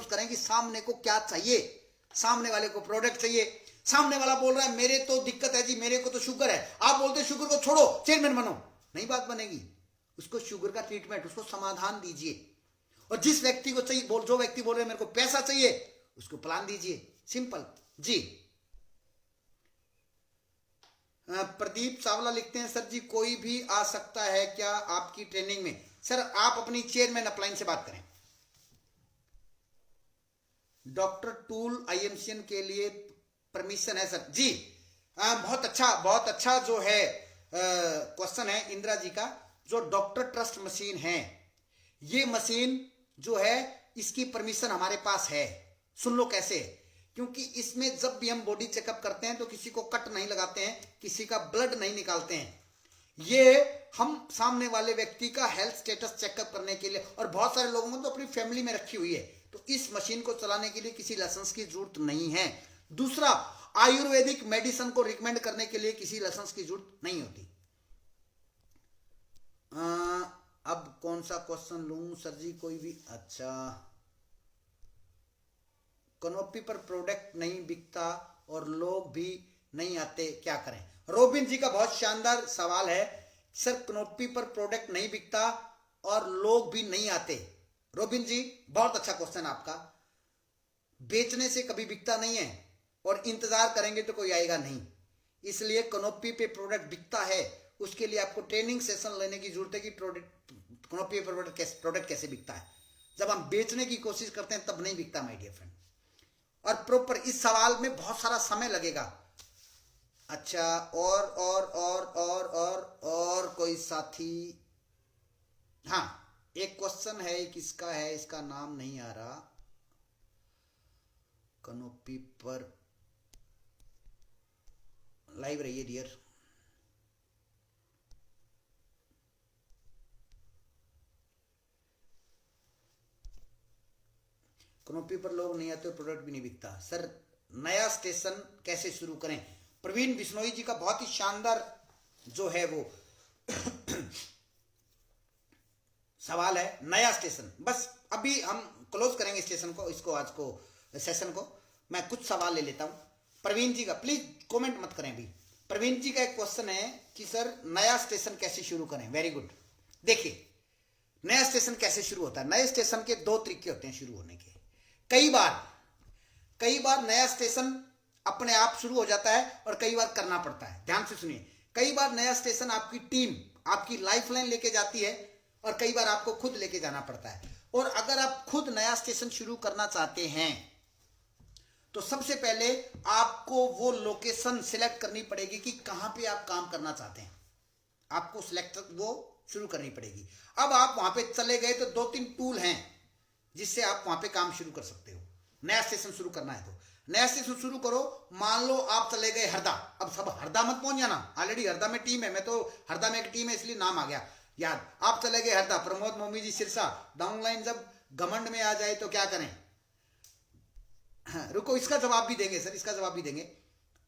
करें कि सामने को क्या चाहिए। सामने वाले को प्रोडक्ट चाहिए, सामने वाला बोल रहा है मेरे तो दिक्कत है जी, मेरे को तो शुगर है, आप बोलते शुगर को छोड़ो, चेयरमैन बनो, नहीं बात बनेगी। उसको शुगर का ट्रीटमेंट, उसको समाधान दीजिए। और जिस व्यक्ति को चाहिए, जो व्यक्ति बोल रहे मेरे को पैसा चाहिए, उसको प्लान दीजिए, सिंपल जी। प्रदीप चावला लिखते हैं सर जी कोई भी आ सकता है क्या आपकी ट्रेनिंग में? सर आप अपनी चेयरमैन अपलाइन से बात करें। डॉक्टर टूल आईएमसीएन के लिए परमिशन है सर जी। बहुत अच्छा जो है क्वेश्चन है इंदिरा जी का। जो डॉक्टर ट्रस्ट मशीन है, ये मशीन जो है इसकी परमिशन हमारे पास है। सुन लो कैसे, क्योंकि इसमें जब भी हम बॉडी चेकअप करते हैं तो किसी को कट नहीं लगाते हैं, किसी का ब्लड नहीं निकालते हैं। ये हम सामने वाले व्यक्ति का हेल्थ स्टेटस चेकअप करने के लिए, और बहुत सारे लोगों ने तो अपनी फैमिली में रखी हुई है, तो इस मशीन को चलाने के लिए किसी लाइसेंस की जरूरत नहीं है। दूसरा, आयुर्वेदिक मेडिसिन को रिकमेंड करने के लिए किसी लाइसेंस की जरूरत नहीं होती। अब कौन सा क्वेश्चन लूं सर जी? कोई भी अच्छा। कनोपी पर प्रोडक्ट नहीं बिकता और लोग भी नहीं आते, क्या करें। रोबिन जी का बहुत शानदार सवाल है, सर कनोपी पर प्रोडक्ट नहीं बिकता और लोग भी नहीं आते। रोबिन जी बहुत अच्छा क्वेश्चन आपका। बेचने से कभी बिकता नहीं है और इंतजार करेंगे तो कोई आएगा नहीं, इसलिए कनोपी पे प्रोडक्ट बिकता है। उसके लिए आपको ट्रेनिंग सेशन लेने की जरूरत है कि कनोपी पे प्रोडक्ट कैसे बिकता है। जब हम बेचने की कोशिश करते हैं तब नहीं बिकता माय डियर फ्रेंड। और प्रॉपर इस सवाल में बहुत सारा समय लगेगा। अच्छा, और कोई साथी? हाँ, एक क्वेश्चन है, किसका है, इसका नाम नहीं आ रहा। कनोपी पर लाइव रहिए डियर। कनोपी पर लोग नहीं आते, प्रोडक्ट भी नहीं बिकता। सर नया स्टेशन कैसे शुरू करें? प्रवीण बिश्नोई जी का बहुत ही शानदार जो है वो सवाल है, नया स्टेशन। बस अभी हम क्लोज करेंगे स्टेशन को, इसको आज को सेशन को। मैं कुछ सवाल ले लेता हूं प्रवीण जी का, प्लीज कमेंट मत करें अभी। प्रवीण जी का एक क्वेश्चन है कि सर नया स्टेशन कैसे शुरू करें। Very good. देखिए नया स्टेशन कैसे शुरू होता है। नए स्टेशन के दो तरीके होते हैं शुरू होने के। कई बार नया स्टेशन अपने आप शुरू हो जाता है और कई बार करना पड़ता है। ध्यान से सुनिए, कई बार नया स्टेशन आपकी टीम, आपकी लाइफलाइन लेके जाती है और कई बार आपको खुद लेके जाना पड़ता है। और अगर आप खुद नया स्टेशन शुरू करना चाहते हैं तो सबसे पहले आपको वो लोकेशन सिलेक्ट करनी पड़ेगी कि कहां पे आप काम करना चाहते हैं। आपको सिलेक्ट वो शुरू करनी पड़ेगी। अब आप वहां पे चले गए तो 2-3 टूल हैं जिससे आप वहां पे काम शुरू कर सकते हो। नया स्टेशन शुरू करना है तो नया स्टेशन शुरू करो। मान लो आप चले गए हरदा। अब सब हरदा मत पहुंच जाना, ऑलरेडी हरदा में टीम है। मैं तो हरदा में एक टीम है इसलिए नाम आ गया याद। आप चले गए हरदा, प्रमोद मोमी जी सिरसा। डाउनलाइन जब घमंड में आ जाए तो क्या करें? हाँ, रुको, इसका जवाब भी देंगे सर, इसका जवाब भी देंगे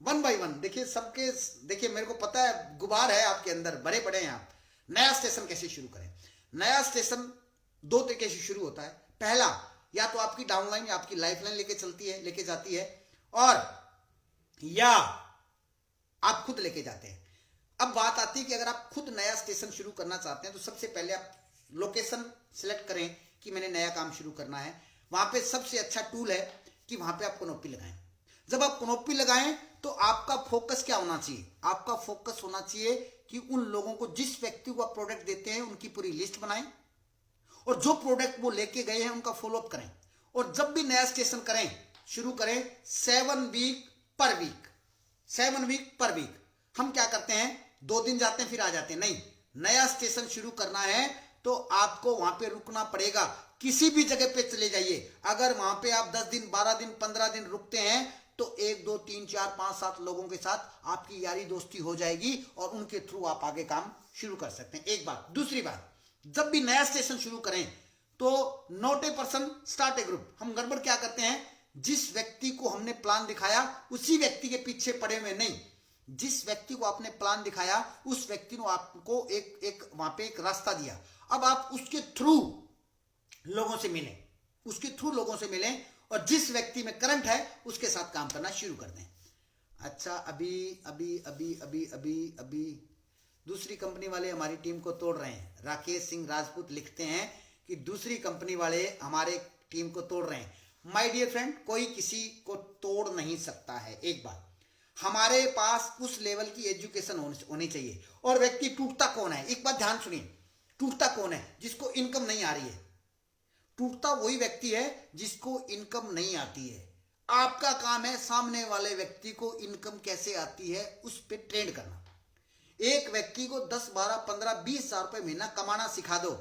वन बाय वन। देखिए सबके, देखिए मेरे को पता है गुबार है आपके अंदर, भरे पड़े हैं आप। नया स्टेशन कैसे शुरू करें? नया स्टेशन दो तरीके से शुरू होता है। पहला, या तो आपकी डाउनलाइन या आपकी लाइफलाइन लेके जाती है, और या आप खुद लेके जाते हैं। अब बात आती है कि अगर आप खुद नया स्टेशन शुरू करना चाहते हैं तो सबसे पहले आप लोकेशन सिलेक्ट करें कि मैंने नया काम शुरू करना है। वहां पे सबसे अच्छा टूल है कि वहां पे आप कनोपी लगाएं। जब आप कनोपी लगाएं तो आपका फोकस क्या होना चाहिए? आपका फोकस होना चाहिए कि उन लोगों को, जिस व्यक्ति को आप प्रोडक्ट देते हैं, उनकी पूरी लिस्ट बनाएं और जो प्रोडक्ट वो लेके गए हैं उनका फॉलोअप करें। और जब भी नया स्टेशन करें, शुरू करें 7 वीक पर वीक। 7 वीक पर वीक। हम क्या करते हैं, 2 दिन जाते हैं फिर आ जाते हैं। नहीं, नया स्टेशन शुरू करना है तो आपको वहां पे रुकना पड़ेगा। किसी भी जगह पे चले जाइए, अगर वहां पे आप 10 दिन 12 दिन 15 दिन रुकते हैं तो 1 2 3 4 5 7 लोगों के साथ आपकी यारी दोस्ती हो जाएगी और उनके थ्रू आप आगे काम शुरू कर सकते हैं। एक बात। दूसरी बात, जब भी नया स्टेशन शुरू करें तो note a person start A group. हम गड़बड़ क्या करते हैं, जिस व्यक्ति को हमने प्लान दिखाया उसी व्यक्ति के पीछे पड़े हुए नहीं। जिस व्यक्ति को आपने प्लान दिखाया उस व्यक्ति ने आपको एक वहां पे एक रास्ता दिया। अब आप उसके थ्रू लोगों से मिलें, उसके थ्रू लोगों से मिलें और जिस व्यक्ति में करंट है उसके साथ काम करना शुरू कर दें। अच्छा, अभी अभी अभी अभी अभी अभी दूसरी कंपनी वाले हमारी टीम को तोड़ रहे हैं। राकेश सिंह राजपूत लिखते हैं कि दूसरी कंपनी वाले हमारे टीम को तोड़ रहे हैं। माय डियर फ्रेंड, कोई किसी को तोड़ नहीं सकता है। एक बात, हमारे पास उस लेवल की एजुकेशन होनी चाहिए। और व्यक्ति टूटता कौन है? एक बात ध्यान सुनिए, टूटता कौन है? जिसको इनकम नहीं आ रही है। टूटता वही व्यक्ति है जिसको इनकम नहीं आती है। आपका काम है सामने वाले व्यक्ति को इनकम कैसे आती है उस पर ट्रेंड करना। एक व्यक्ति को 10 12 15 20 हजार रुपए महीना कमाना सिखा दो,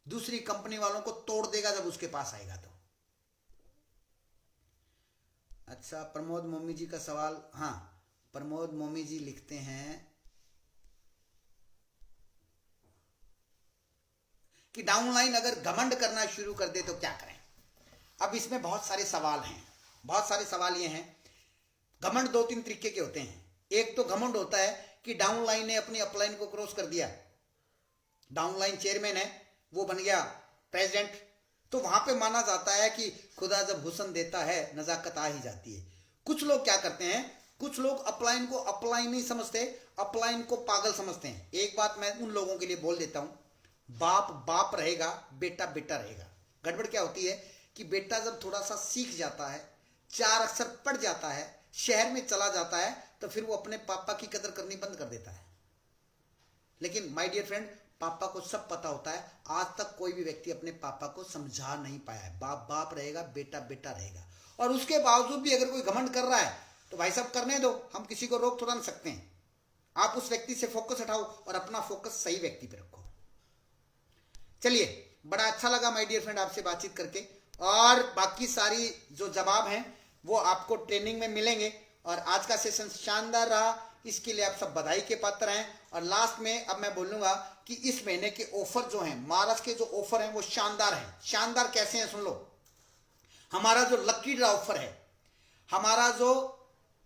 दूसरी कंपनी वालों को तोड़ देगा जब उसके पास आएगा तो। अच्छा, प्रमोद मोमी जी का सवाल। हाँ, प्रमोद मोमी जी लिखते हैं कि डाउनलाइन अगर घमंड करना शुरू कर दे तो क्या करें। अब इसमें बहुत सारे सवाल हैं। बहुत सारे सवाल ये हैं। घमंड 2-3 तरीके के होते हैं। एक तो घमंड होता है कि डाउनलाइन ने अपनी अपलाइन को क्रॉस कर दिया, डाउनलाइन चेयरमैन है, वो बन गया प्रेसिडेंट, तो वहां पे माना जाता है कि खुदा जब हुस्न देता है नजाकत आ ही जाती है। कुछ लोग क्या करते हैं, कुछ लोग अपलाइन को अपलाइन नहीं समझते, अपलाइन को पागल समझते हैं। एक बात मैं उन लोगों के लिए बोल देता हूं, बाप बाप रहेगा, बेटा बेटा रहेगा। गड़बड़ क्या होती है कि बेटा जब थोड़ा सा सीख जाता है, 4 अक्षर पढ़ जाता है, शहर में चला जाता है, तो फिर वो अपने पापा की कदर करनी बंद कर देता है। लेकिन माय डियर फ्रेंड, पापा को सब पता होता है। आज तक कोई भी व्यक्ति अपने पापा को समझा नहीं पाया है। बाप बाप रहेगा, बेटा बेटा रहेगा। और उसके बावजूद भी अगर कोई घमंड कर रहा है तो भाई साहब करने दो, हम किसी को रोक थोड़ा नहीं सकते हैं। आप उस व्यक्ति से फोकस हटाओ और अपना फोकस सही व्यक्ति पे रखो। चलिए, बड़ा अच्छा लगा माय डियर फ्रेंड आपसे बातचीत करके, और बाकी सारी जो जवाब हैं वो आपको ट्रेनिंग में मिलेंगे। और आज का सेशन शानदार रहा, इसके लिए आप सब बधाई के पात्र हैं। और लास्ट में अब मैं बोलूंगा कि इस महीने के ऑफर जो हैं, महाराष्ट्र के जो ऑफर हैं वो शानदार हैं। शानदार कैसे हैं सुन लो। हमारा जो लकी ड्रा ऑफर है, हमारा जो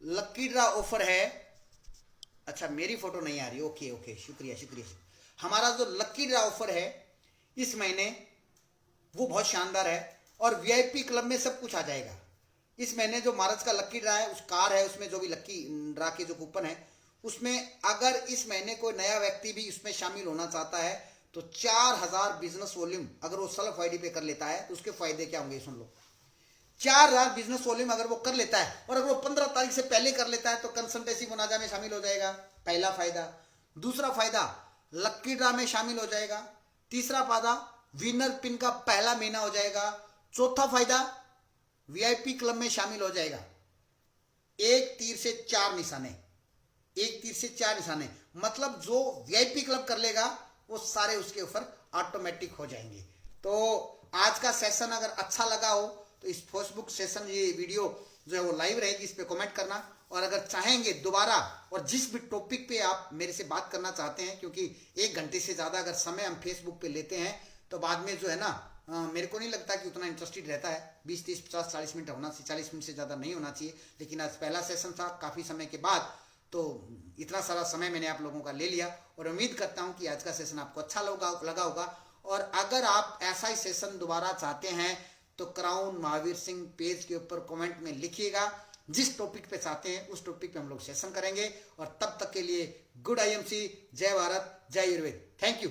लकी ड्रा ऑफर है, अच्छा मेरी फोटो नहीं आ रही, ओके ओके, शुक्रिया शुक्रिया। हमारा जो लकी ड्रा ऑफर है इस महीने वो बहुत शानदार है, और वीआईपी क्लब में सब कुछ आ जाएगा। इस महीने जो महाराज का लकी ड्रा है, उस कार है, उसमें जो भी लकी ड्रा के जो कूपन है, उसमें अगर इस महीने कोई नया व्यक्ति भी उसमें शामिल होना चाहता है तो 4000 बिजनेस वॉल्यूम अगर वो सेल्फ आईडी पे कर लेता है तो उसके फायदे क्या होंगे सुन लो। 4000 बिजनेस वॉल्यूम अगर वो कर लेता है, और अगर वो 15 तारीख से पहले कर लेता है तो कंसल्टेंसी मुनाजा में शामिल हो जाएगा, पहला फायदा। दूसरा फायदा, लकी ड्रा में शामिल हो जाएगा। तीसरा फायदा, विनर पिन का पहला महीना हो जाएगा। चौथा फायदा, वीआईपी क्लब में शामिल हो जाएगा। एक तीर से 4 निशाने, एक तीर से 4 निशाने, मतलब जो वीआईपी क्लब कर लेगा वो सारे उसके ऊपर ऑटोमेटिक हो जाएंगे। तो आज का सेशन अगर अच्छा लगा हो तो इस फेसबुक सेशन, ये वीडियो जो है वो लाइव रहेगी, इस पे कमेंट करना। और अगर चाहेंगे दोबारा, और जिस भी टॉपिक पे आप मेरे से बात करना चाहते हैं, क्योंकि 1 घंटे से ज़्यादा अगर समय हम फेसबुक पे लेते हैं तो बाद में जो है ना, मेरे को नहीं लगता कि उतना इंटरेस्टेड रहता है। 20 30 50 40 मिनट होना चाहिए, 40 मिनट से ज़्यादा नहीं होना चाहिए। लेकिन आज पहला सेशन था काफ़ी समय के बाद, तो इतना सारा समय मैंने आप लोगों का ले लिया, और उम्मीद करता हूं कि आज का सेशन आपको अच्छा लगा होगा। और अगर आप ऐसा ही सेशन दोबारा चाहते हैं तो क्राउन महावीर सिंह पेज के ऊपर कमेंट में लिखिएगा, जिस टॉपिक पे चाहते हैं उस टॉपिक पे हम लोग सेशन करेंगे। और तब तक के लिए गुड IMC, जय भारत, जय आयुर्वेद, थैंक यू।